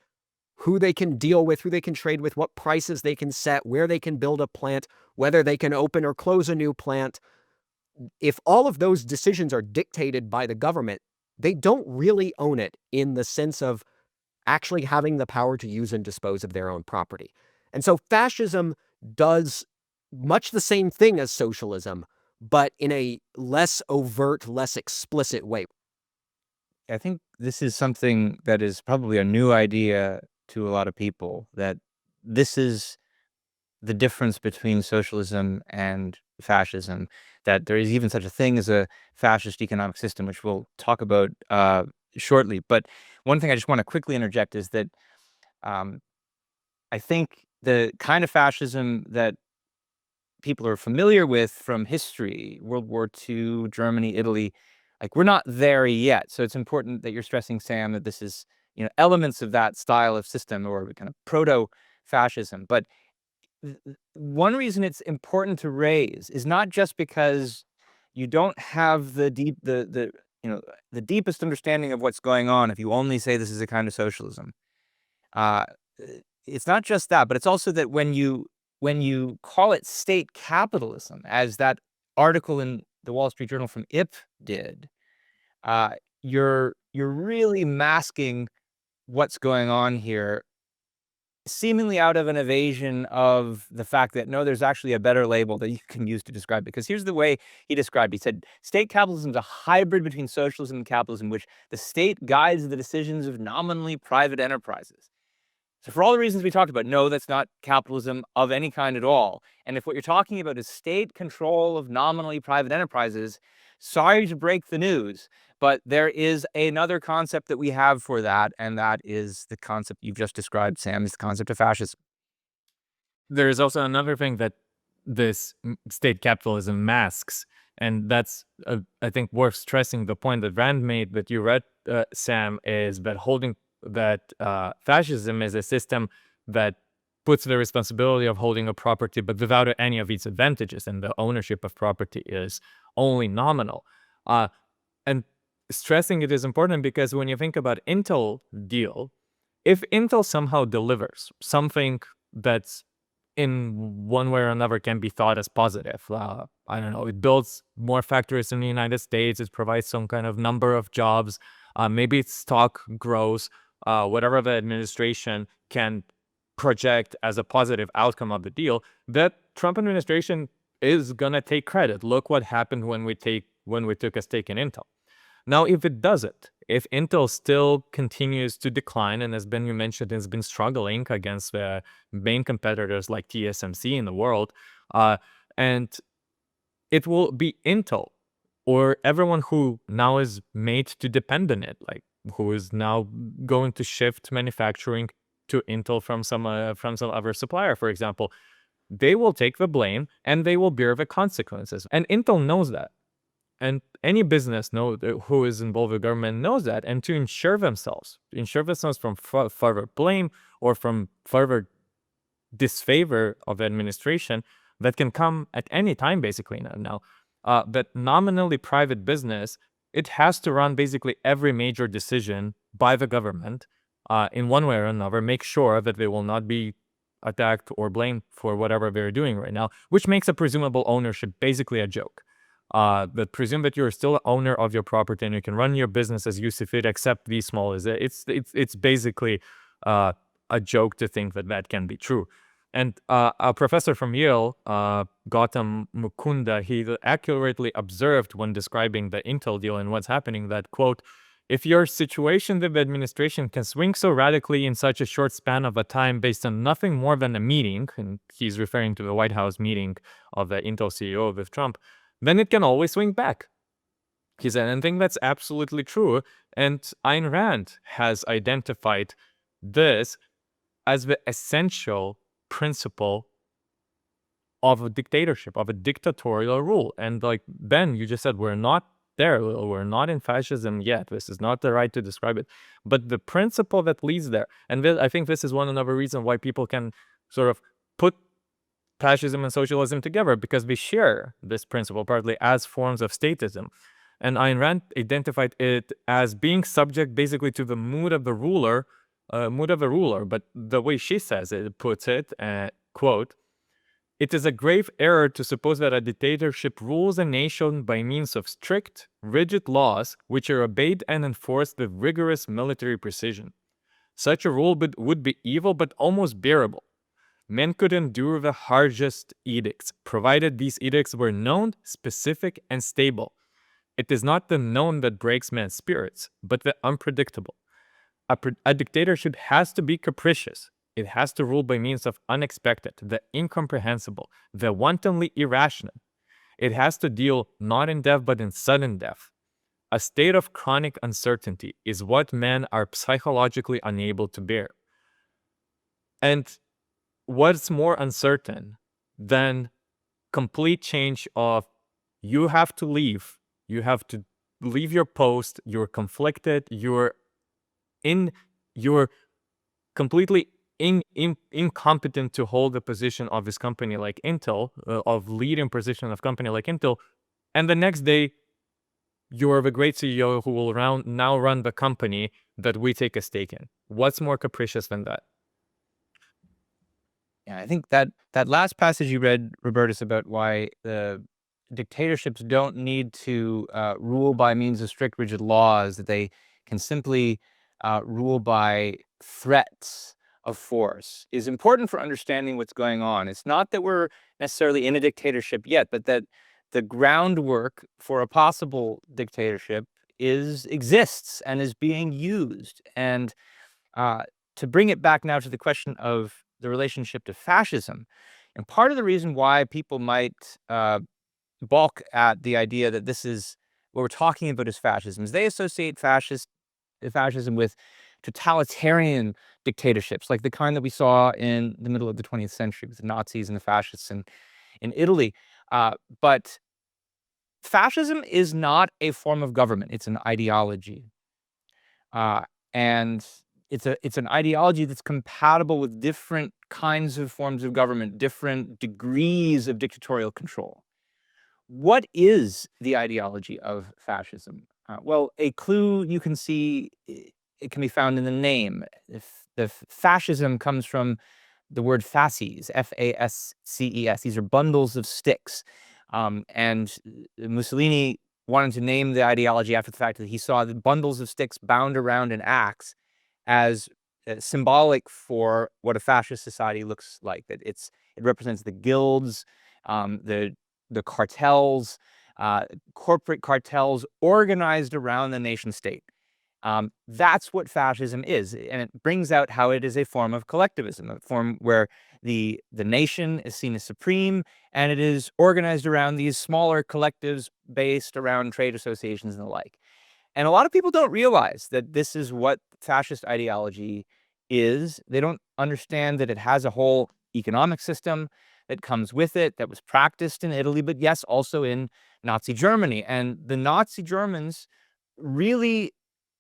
who they can deal with, who they can trade with, what prices they can set, where they can build a plant, whether they can open or close a new plant, if all of those decisions are dictated by the government, they don't really own it in the sense of actually having the power to use and dispose of their own property. And so fascism does much the same thing as socialism, but in a less overt, less explicit way. I think this is something that is probably a new idea to a lot of people, that this is the difference between socialism and fascism, that there is even such a thing as a fascist economic system, which we'll talk about shortly. But one thing I just want to quickly interject is that um, I think the kind of fascism that people are familiar with from history, World War II, Germany, Italy, like we're not there yet. So it's important that you're stressing, Sam, that this is, elements of that style of system or kind of proto-fascism. But one reason it's important to raise is not just because you don't have the deepest understanding of what's going on if you only say this is a kind of socialism. Uh, it's not just that, but it's also that when you call it state capitalism, as that article in the Wall Street Journal from IP did, uh, you're really masking what's going on here, seemingly out of an evasion of the fact that no, there's actually a better label that you can use to describe it. Because here's the way he described it. He said, state capitalism is a hybrid between socialism and capitalism, in which the state guides the decisions of nominally private enterprises. So for all the reasons we talked about, no, that's not capitalism of any kind at all. And if what you're talking about is state control of nominally private enterprises, sorry to break the news, but there is another concept that we have for that, and that is the concept you've just described, Sam, is the concept of fascism. There is also another thing that this state capitalism masks, and that's, I think, worth stressing. The point that Rand made that you read, Sam, is that fascism is a system that puts the responsibility of holding a property, but without any of its advantages, and the ownership of property is only nominal. And stressing it is important because when you think about Intel deal, if Intel somehow delivers something that's in one way or another can be thought as positive. I don't know, it builds more factories in the United States, it provides some kind of number of jobs, maybe its stock grows, whatever the administration can project as a positive outcome of the deal, that Trump administration is gonna take credit. Look what happened when we took a stake in Intel. Now, if it doesn't, if Intel still continues to decline, and as Ben, you mentioned, has been struggling against the main competitors like TSMC in the world, and it will be Intel or everyone who now is made to depend on it, like who is now going to shift manufacturing to Intel from some other supplier, for example, they will take the blame and they will bear the consequences. And Intel knows that. And any business who is involved with government knows that. And to ensure themselves from further blame or from further disfavor of the administration that can come at any time, basically now, that nominally private business, it has to run basically every major decision by the government in one way or another, make sure that they will not be attacked or blamed for whatever they're doing right now, which makes a presumable ownership basically a joke. But presume that you're still owner of your property and you can run your business as you see fit, except these small is it's basically a joke to think that that can be true. And a professor from Yale, Gautam Mukunda, he accurately observed when describing the Intel deal and what's happening that, quote, if your situation with the administration can swing so radically in such a short span of a time based on nothing more than a meeting, and he's referring to the White House meeting of the Intel CEO with Trump, then it can always swing back. He said, and I think that's absolutely true. And Ayn Rand has identified this as the essential principle of a dictatorship, of a dictatorial rule. And like Ben, you just said, we're not there. We're not in fascism yet. This is not the right to describe it. But the principle that leads there, and I think this is one another reason why people can sort of put fascism and socialism together, because they share this principle partly as forms of statism. And Ayn Rand identified it as being subject basically to the mood of the ruler, but the way she says it, puts it, quote, it is a grave error to suppose that a dictatorship rules a nation by means of strict, rigid laws which are obeyed and enforced with rigorous military precision. Such a rule would be evil but almost bearable. Men could endure the harshest edicts, provided these edicts were known, specific, and stable. It is not the known that breaks men's spirits, but the unpredictable. A dictatorship has to be capricious. It has to rule by means of unexpected, the incomprehensible, the wantonly irrational. It has to deal not in death but in sudden death. A state of chronic uncertainty is what men are psychologically unable to bear. And what's more uncertain than complete change of you have to leave your post, you're conflicted, you're completely incompetent to hold the position of this company like Intel, of leading position of company like Intel, and the next day you're the great CEO who will now run the company that we take a stake in. What's more capricious than that? Yeah, I think that last passage you read, Robertus, about why the dictatorships don't need to rule by means of strict, rigid laws, that they can simply rule by threats of force, is important for understanding what's going on. It's not that we're necessarily in a dictatorship yet, but that the groundwork for a possible dictatorship exists and is being used. And to bring it back now to the question of the relationship to fascism, and part of the reason why people might balk at the idea that this is what we're talking about as fascism is they associate fascism with totalitarian dictatorships, like the kind that we saw in the middle of the 20th century with the Nazis and the fascists in Italy. But fascism is not a form of government. It's an ideology. And it's an ideology that's compatible with different kinds of forms of government, different degrees of dictatorial control. What is the ideology of fascism? Well, a clue you can see, it can be found in the name. The fascism comes from the word fasces, F-A-S-C-E-S. These are bundles of sticks. And Mussolini wanted to name the ideology after the fact that he saw the bundles of sticks bound around an axe as symbolic for what a fascist society looks like. That it represents the guilds, the cartels, corporate cartels organized around the nation state. That's what fascism is, and it brings out how it is a form of collectivism, a form where the nation is seen as supreme, and it is organized around these smaller collectives based around trade associations and the like. And a lot of people don't realize that this is what fascist ideology is. They don't understand that it has a whole economic system that comes with it, that was practiced in Italy, but yes, also in Nazi Germany. And the Nazi Germans really,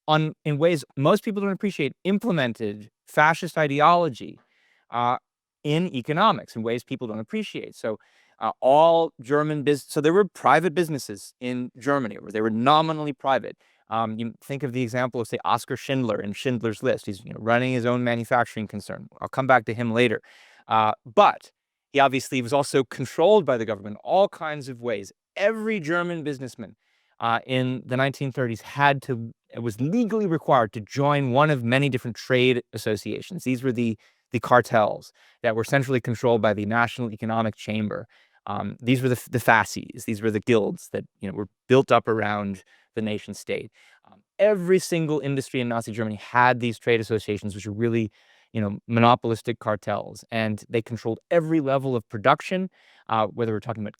in ways most people don't appreciate, implemented fascist ideology in economics in ways people don't appreciate. So all German so there were private businesses in Germany, or they were nominally private. You think of the example of, say, Oskar Schindler in Schindler's List. He's running his own manufacturing concern. I'll come back to him later. But he obviously was also controlled by the government in all kinds of ways. Every German businessman in the 1930s was legally required to join one of many different trade associations. These were the cartels that were centrally controlled by the National Economic Chamber. These were the fasces. These were the guilds that were built up around the nation state. Every single industry in Nazi Germany had these trade associations, which were really monopolistic cartels, and they controlled every level of production, whether we're talking about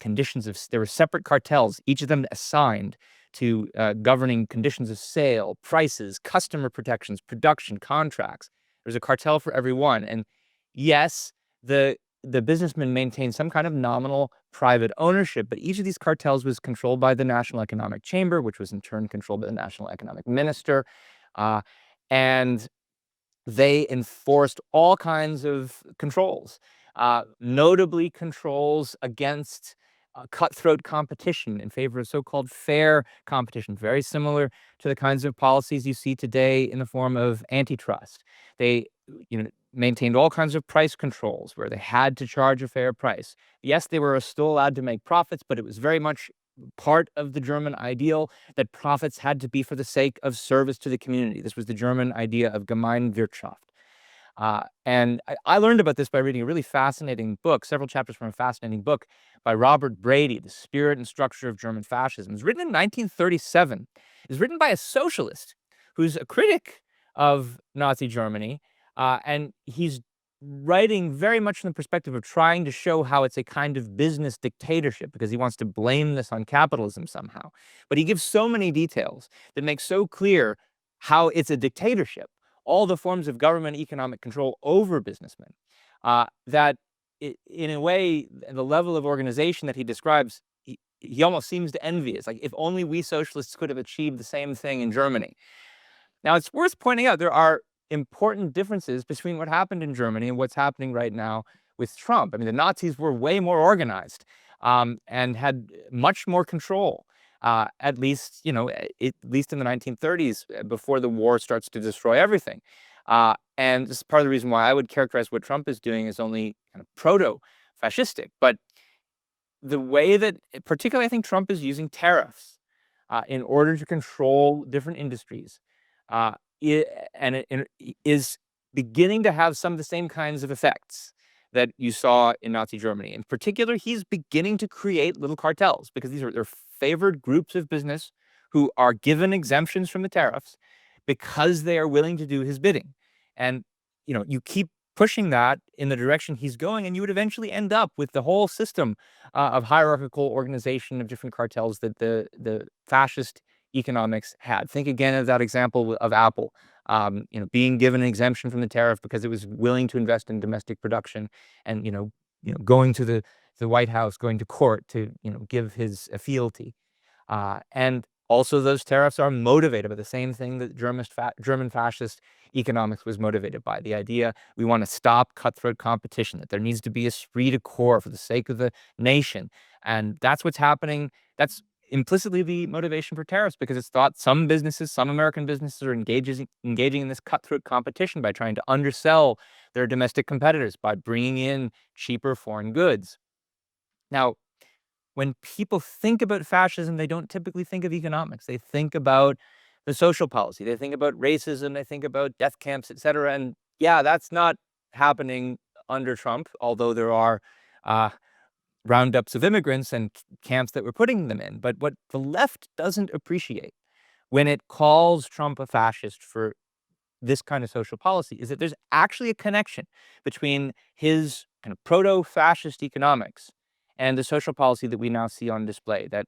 there were separate cartels, each of them assigned to governing conditions of sale, prices, customer protections, production, contracts. There's a cartel for every one. And yes, the businessmen maintained some kind of nominal private ownership, but each of these cartels was controlled by the National Economic Chamber, which was in turn controlled by the National Economic Minister. And they enforced all kinds of controls, notably controls against cutthroat competition in favor of so-called fair competition, very similar to the kinds of policies you see today in the form of antitrust. They maintained all kinds of price controls where they had to charge a fair price. Yes, they were still allowed to make profits, but it was very much part of the German ideal that profits had to be for the sake of service to the community. This was the German idea of Gemeinwirtschaft. And I learned about this by reading a really fascinating book, several chapters from a fascinating book by Robert Brady, The Spirit and Structure of German Fascism. It was written in 1937. It was written by a socialist who's a critic of Nazi Germany. And he's writing very much from the perspective of trying to show how it's a kind of business dictatorship because he wants to blame this on capitalism somehow. But he gives so many details that make so clear how it's a dictatorship, all the forms of government economic control over businessmen, that in a way, the level of organization that he describes, he almost seems to envy. It's like, if only we socialists could have achieved the same thing in Germany. Now, it's worth pointing out there are important differences between what happened in Germany and what's happening right now with Trump. I mean, the Nazis were way more organized and had much more control, at least, at least in the 1930s, before the war starts to destroy everything. And this is part of the reason why I would characterize what Trump is doing as only kind of proto-fascistic. But the way that, particularly, I think Trump is using tariffs in order to control different industries, is beginning to have some of the same kinds of effects that you saw in Nazi Germany. In particular, he's beginning to create little cartels because they're favored groups of business who are given exemptions from the tariffs because they are willing to do his bidding. And, you keep pushing that in the direction he's going, and you would eventually end up with the whole system of hierarchical organization of different cartels that the fascist economics had. Think again of that example of Apple, being given an exemption from the tariff because it was willing to invest in domestic production, and going to the White House, going to court to give his fealty. And also, those tariffs are motivated by the same thing that German fascist economics was motivated by: the idea we want to stop cutthroat competition, that there needs to be a esprit de corps for the sake of the nation. And that's what's happening. That's implicitly the motivation for tariffs, because it's thought some American businesses are engaging in this cutthroat competition by trying to undersell their domestic competitors by bringing in cheaper foreign goods. Now, when people think about fascism, they don't typically think of economics. They think about the social policy. They think about racism. They think about death camps, etc. And yeah, that's not happening under Trump, although there are roundups of immigrants and camps that we're putting them in. But what the left doesn't appreciate when it calls Trump a fascist for this kind of social policy is that there's actually a connection between his kind of proto-fascist economics and the social policy that we now see on display. That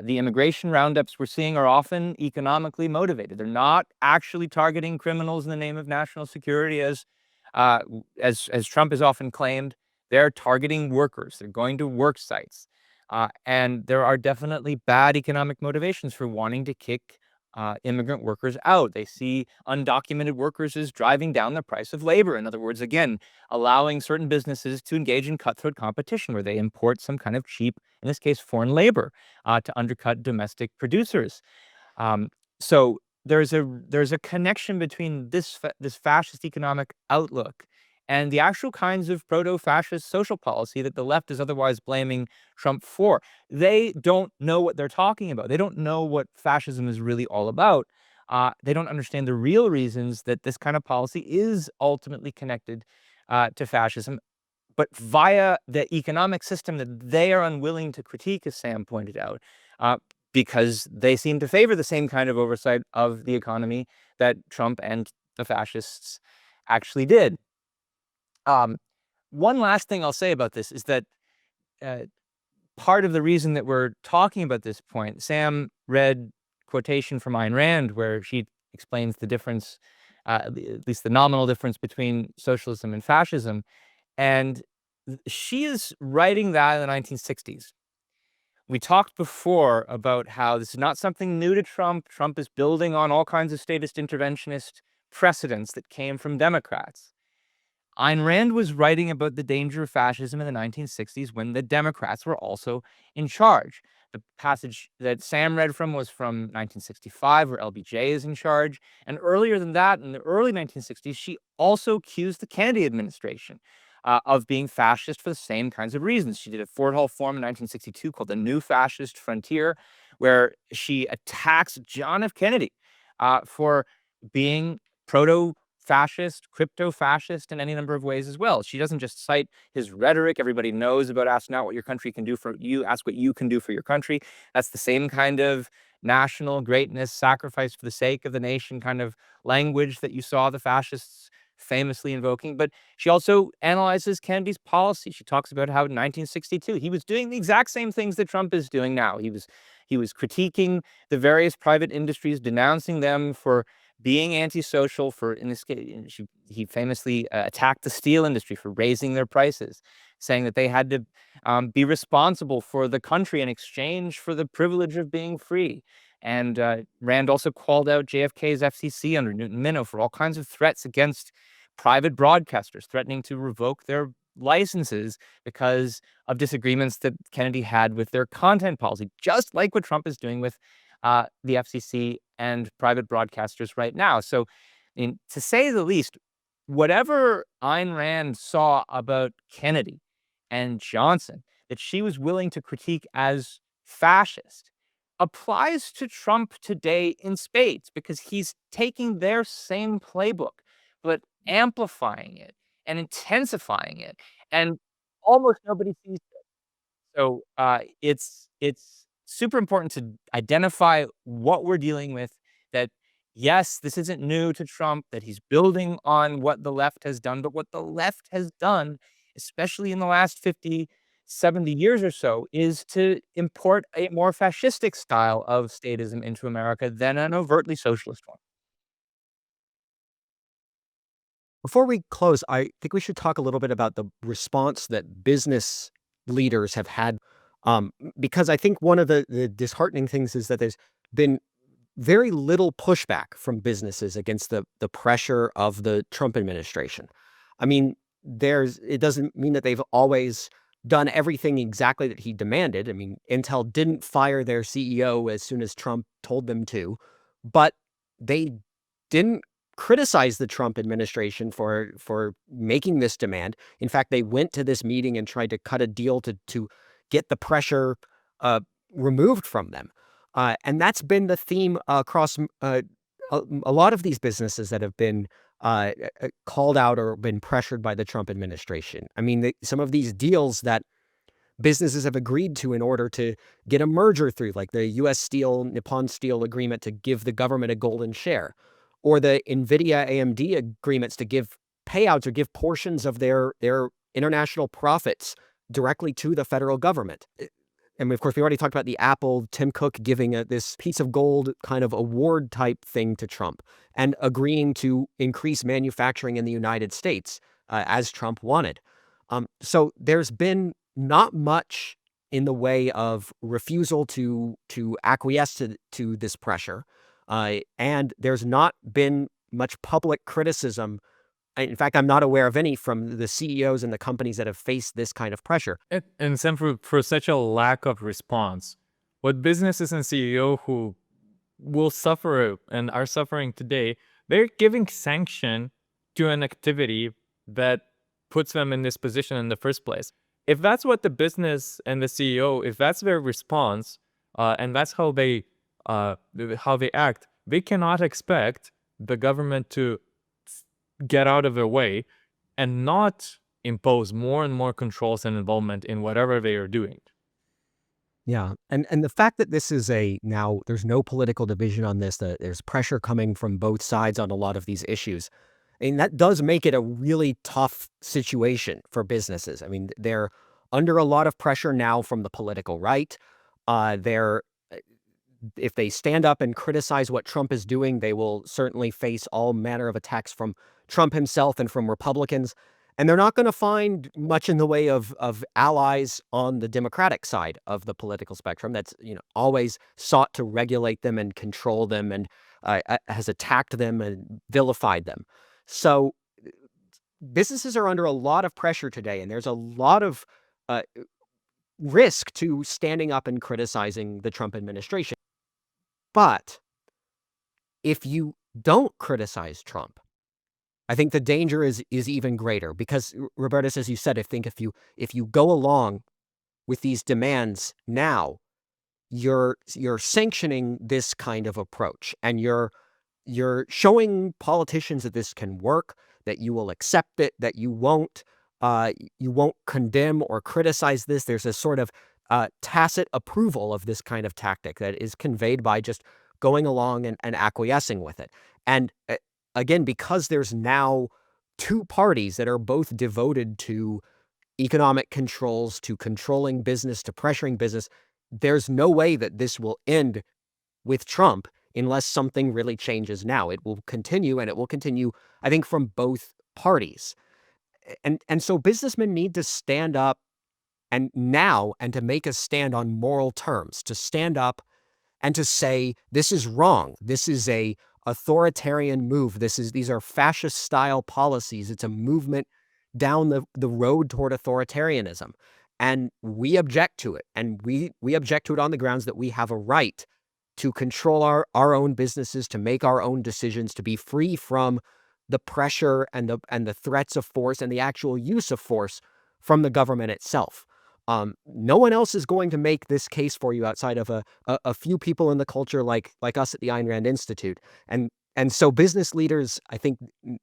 the immigration roundups we're seeing are often economically motivated. They're not actually targeting criminals in the name of national security, as Trump has often claimed. They're targeting workers. They're going to work sites. And there are definitely bad economic motivations for wanting to kick immigrant workers out. They see undocumented workers as driving down the price of labor. In other words, again, allowing certain businesses to engage in cutthroat competition where they import some kind of cheap, in this case, foreign labor to undercut domestic producers. So there's a connection between this fascist economic outlook and the actual kinds of proto-fascist social policy that the left is otherwise blaming Trump for. They don't know what they're talking about. They don't know what fascism is really all about. They don't understand the real reasons that this kind of policy is ultimately connected to fascism, but via the economic system that they are unwilling to critique, as Sam pointed out, because they seem to favor the same kind of oversight of the economy that Trump and the fascists actually did. One last thing I'll say about this is that part of the reason that we're talking about this point, Sam read quotation from Ayn Rand where she explains the difference, at least the nominal difference between socialism and fascism. And she is writing that in the 1960s. We talked before about how this is not something new to Trump. Trump is building on all kinds of statist interventionist precedents that came from Democrats. Ayn Rand was writing about the danger of fascism in the 1960s when the Democrats were also in charge. The passage that Sam read from was from 1965, where LBJ is in charge. And earlier than that, in the early 1960s, she also accused the Kennedy administration of being fascist for the same kinds of reasons. She did a Fort Hall Forum in 1962 called The New Fascist Frontier, where she attacks John F. Kennedy for being proto fascist, crypto-fascist in any number of ways as well. She doesn't just cite his rhetoric. Everybody knows about ask not what your country can do for you, ask what you can do for your country. That's the same kind of national greatness, sacrifice for the sake of the nation kind of language that you saw the fascists famously invoking. But she also analyzes Kennedy's policy. She talks about how in 1962 he was doing the exact same things that Trump is doing now. He was critiquing the various private industries, denouncing them for being antisocial. For in this case, he famously attacked the steel industry for raising their prices, saying that they had to be responsible for the country in exchange for the privilege of being free. And Rand also called out JFK's FCC under Newton Minow for all kinds of threats against private broadcasters, threatening to revoke their licenses because of disagreements that Kennedy had with their content policy, just like what Trump is doing with the FCC and private broadcasters right now. So, to say the least, whatever Ayn Rand saw about Kennedy and Johnson that she was willing to critique as fascist applies to Trump today in spades, because he's taking their same playbook, but amplifying it and intensifying it. And almost nobody sees it. So it's super important to identify what we're dealing with, that yes, this isn't new to Trump, that he's building on what the left has done, but what the left has done, especially in the last 50, 70 years or so, is to import a more fascistic style of statism into America than an overtly socialist one. Before we close, I think we should talk a little bit about the response that business leaders have had, because I think one of the disheartening things is that there's been very little pushback from businesses against the pressure of the Trump administration. I mean, it doesn't mean that they've always done everything exactly that he demanded. I mean, Intel didn't fire their CEO as soon as Trump told them to, but they didn't criticize the Trump administration for making this demand. In fact, they went to this meeting and tried to cut a deal to get the pressure uh, removed from them. And that's been the theme across a lot of these businesses that have been called out or been pressured by the Trump administration. I mean, some of these deals that businesses have agreed to in order to get a merger through, like the U.S. Steel, Nippon Steel agreement to give the government a golden share, or the NVIDIA AMD agreements to give payouts or give portions of their international profits directly to the federal government. And of course, we already talked about the Apple, Tim Cook giving this piece of gold kind of award type thing to Trump and agreeing to increase manufacturing in the United States as Trump wanted. So there's been not much in the way of refusal to acquiesce to this pressure. And there's not been much public criticism. In fact, I'm not aware of any from the CEOs and the companies that have faced this kind of pressure. And Sam, for such a lack of response, what businesses and CEO who will suffer and are suffering today, they're giving sanction to an activity that puts them in this position in the first place. If that's what the business and the CEO, if that's their response, and that's how they act, they cannot expect the government to get out of their way and not impose more and more controls and involvement in whatever they are doing. Yeah. And the fact that this is now there's no political division on this, that there's pressure coming from both sides on a lot of these issues. And that does make it a really tough situation for businesses. I mean, they're under a lot of pressure now from the political right. If they stand up and criticize what Trump is doing, they will certainly face all manner of attacks from Trump himself and from Republicans. And they're not going to find much in the way of allies on the Democratic side of the political spectrum that's always sought to regulate them and control them and has attacked them and vilified them. So businesses are under a lot of pressure today, and there's a lot of risk to standing up and criticizing the Trump administration. But if you don't criticize Trump, I think the danger is even greater because, Robertas, as you said, I think if you go along with these demands now, you're sanctioning this kind of approach, and you're you're showing politicians that this can work, that you will accept it, that you won't condemn or criticize this. There's a sort of tacit approval of this kind of tactic that is conveyed by just going along and acquiescing with it. And again, because there's now two parties that are both devoted to economic controls, to controlling business, to pressuring business, there's no way that this will end with Trump unless something really changes now. It will continue, and it will continue, I think, from both parties. And so businessmen need to stand up and to make a stand on moral terms, to stand up and to say this is wrong. This is a authoritarian move. These are fascist style policies. It's a movement down the road toward authoritarianism. And we object to it. And we object to it on the grounds that we have a right to control our own businesses, to make our own decisions, to be free from the pressure and the threats of force and the actual use of force from the government itself. No one else is going to make this case for you outside of a few people in the culture like us at the Ayn Rand Institute. And so business leaders, I think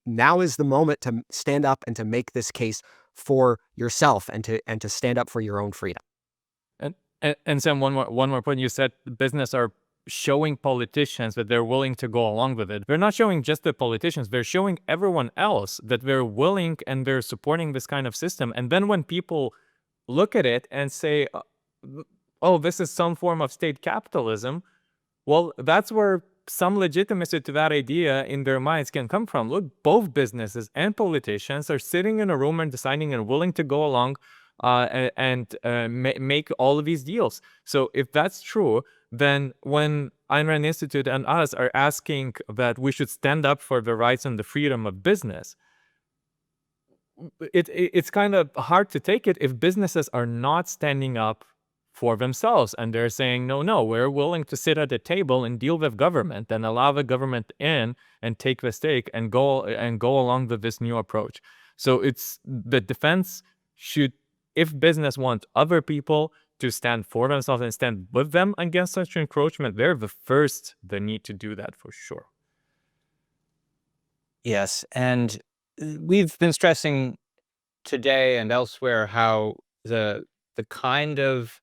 now is the moment to stand up and to make this case for yourself and to stand up for your own freedom. And Sam, one more point. You said business are showing politicians that they're willing to go along with it. They're not showing just the politicians, they're showing everyone else that they're willing and they're supporting this kind of system. And then when people look at it and say, oh, this is some form of state capitalism, well, that's where some legitimacy to that idea in their minds can come from. Look, both businesses and politicians are sitting in a room and deciding and willing to go along and make all of these deals. So if that's true, then when Ayn Rand Institute and us are asking that we should stand up for the rights and the freedom of business, it's kind of hard to take it if businesses are not standing up for themselves and they're saying, no, we're willing to sit at a table and deal with government and allow the government in and take the stake and go along with this new approach. So it's the defense should, if business wants other people to stand for themselves and stand with them against such encroachment, they're the first that need to do that for sure. Yes, and we've been stressing today and elsewhere how the kind of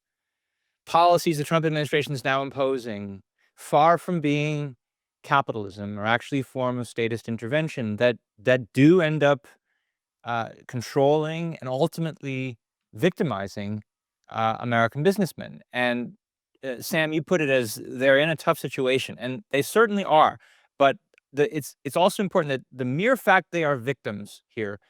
policies the Trump administration is now imposing, far from being capitalism, are actually a form of statist intervention that do end up controlling and ultimately victimizing American businessmen. And Sam, you put it as they're in a tough situation, and they certainly are. But it's also important that the mere fact they are victims here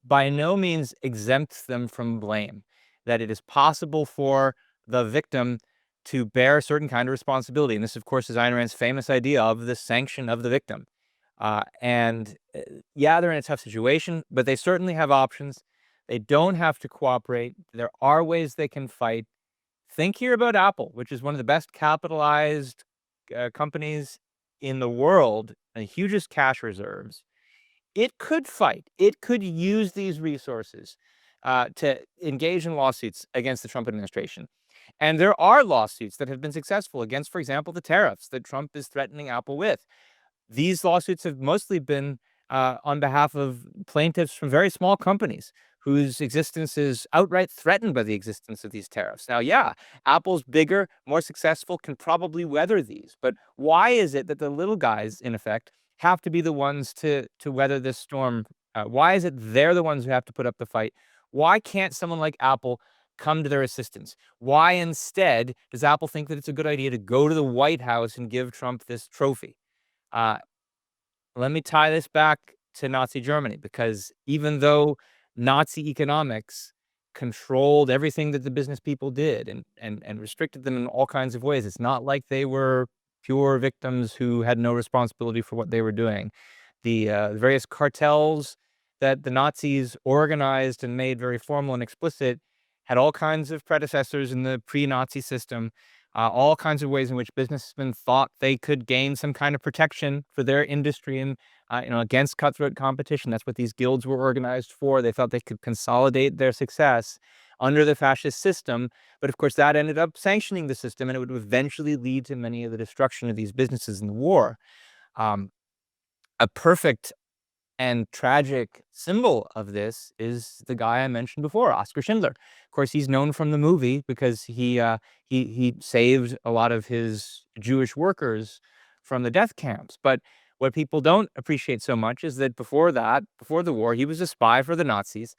by no means exempts them from blame. That it is possible for the victim to bear a certain kind of responsibility. And this, of course, is Ayn Rand's famous idea of the sanction of the victim. Yeah, they're in a tough situation, but they certainly have options. They don't have to cooperate. There are ways they can fight. Think here about Apple, which is one of the best capitalized companies in the world and the hugest cash reserves. It could fight. It could use these resources to engage in lawsuits against the Trump administration. And there are lawsuits that have been successful against, for example, the tariffs that Trump is threatening Apple with. These lawsuits have mostly been on behalf of plaintiffs from very small companies whose existence is outright threatened by the existence of these tariffs. Now, yeah, Apple's bigger, more successful, can probably weather these. But why is it that the little guys, in effect, have to be the ones to weather this storm? Why is it they're the ones who have to put up the fight? Why can't someone like Apple come to their assistance? Why instead does Apple think that it's a good idea to go to the White House and give Trump this trophy? Let me tie this back to Nazi Germany, because even though Nazi economics controlled everything that the business people did and restricted them in all kinds of ways, it's not like they were pure victims who had no responsibility for what they were doing. The various cartels that the Nazis organized and made very formal and explicit had all kinds of predecessors in the pre-Nazi system, all kinds of ways in which businessmen thought they could gain some kind of protection for their industry and against cutthroat competition. That's what these guilds were organized for. They thought they could consolidate their success under the fascist system. But of course, that ended up sanctioning the system, and it would eventually lead to many of the destruction of these businesses in the war. A perfect and tragic symbol of this is the guy I mentioned before, Oskar Schindler. Of course, he's known from the movie because he saved a lot of his Jewish workers from the death camps. But what people don't appreciate so much is that before the war, he was a spy for the Nazis.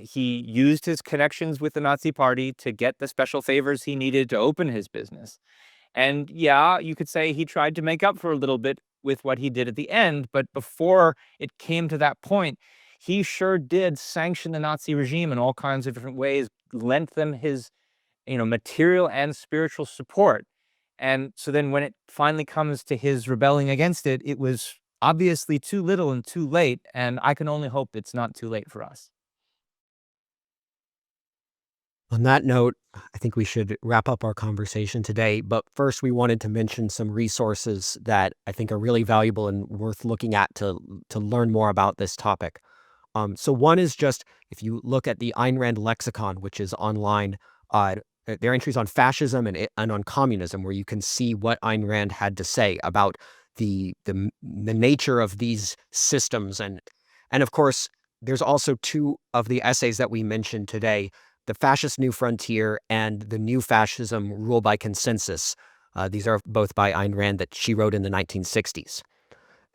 He used his connections with the Nazi Party to get the special favors he needed to open his business. And yeah, you could say he tried to make up for a little bit with what he did at the end, but before it came to that point, he sure did sanction the Nazi regime in all kinds of different ways, lent them his, material and spiritual support. And so then when it finally comes to his rebelling against it, it was obviously too little and too late, and I can only hope it's not too late for us. On that note, I think we should wrap up our conversation today. But first, we wanted to mention some resources that I think are really valuable and worth looking at to learn more about this topic. So one is just, if you look at the Ayn Rand lexicon, which is online, there are entries on fascism and on communism, where you can see what Ayn Rand had to say about the nature of these systems. And of course, there's also two of the essays that we mentioned today: The Fascist New Frontier and The New Fascism, Rule by Consensus. These are both by Ayn Rand that she wrote in the 1960s.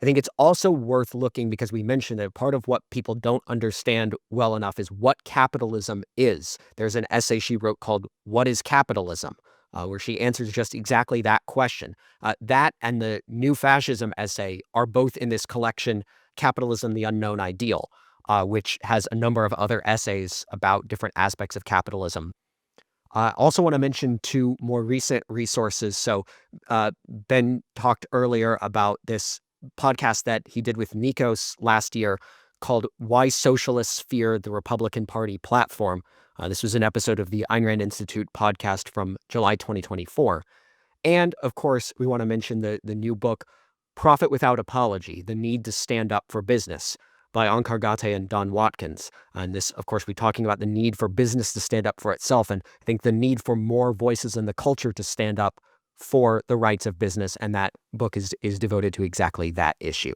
I think it's also worth looking, because we mentioned that part of what people don't understand well enough is what capitalism is. There's an essay she wrote called What is Capitalism? Where she answers just exactly that question. That and the New Fascism essay are both in this collection, Capitalism, the Unknown Ideal, which has a number of other essays about different aspects of capitalism. I also want to mention two more recent resources. So Ben talked earlier about this podcast that he did with Nikos last year called Why Socialists Fear the Republican Party Platform. This was an episode of the Ayn Rand Institute podcast from July 2024. And of course, we want to mention the new book, Profit Without Apology: The Need to Stand Up for Business, by Onkar Ghate and Don Watkins. And this, of course, we're talking about the need for business to stand up for itself, and I think the need for more voices in the culture to stand up for the rights of business, and that book is devoted to exactly that issue.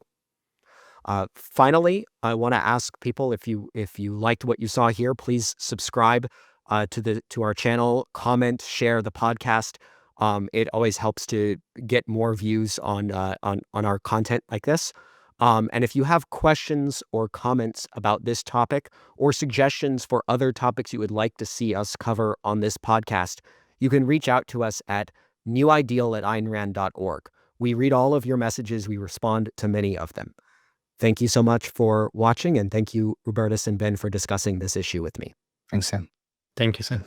Finally, I want to ask people, if you liked what you saw here, please subscribe to our channel, comment, share the podcast. It always helps to get more views on our content like this. And if you have questions or comments about this topic, or suggestions for other topics you would like to see us cover on this podcast, you can reach out to us at newideal@aynrand.org. We read all of your messages. We respond to many of them. Thank you so much for watching, and thank you, Robertas and Ben, for discussing this issue with me. Thanks, Sam. Thank you, Sam.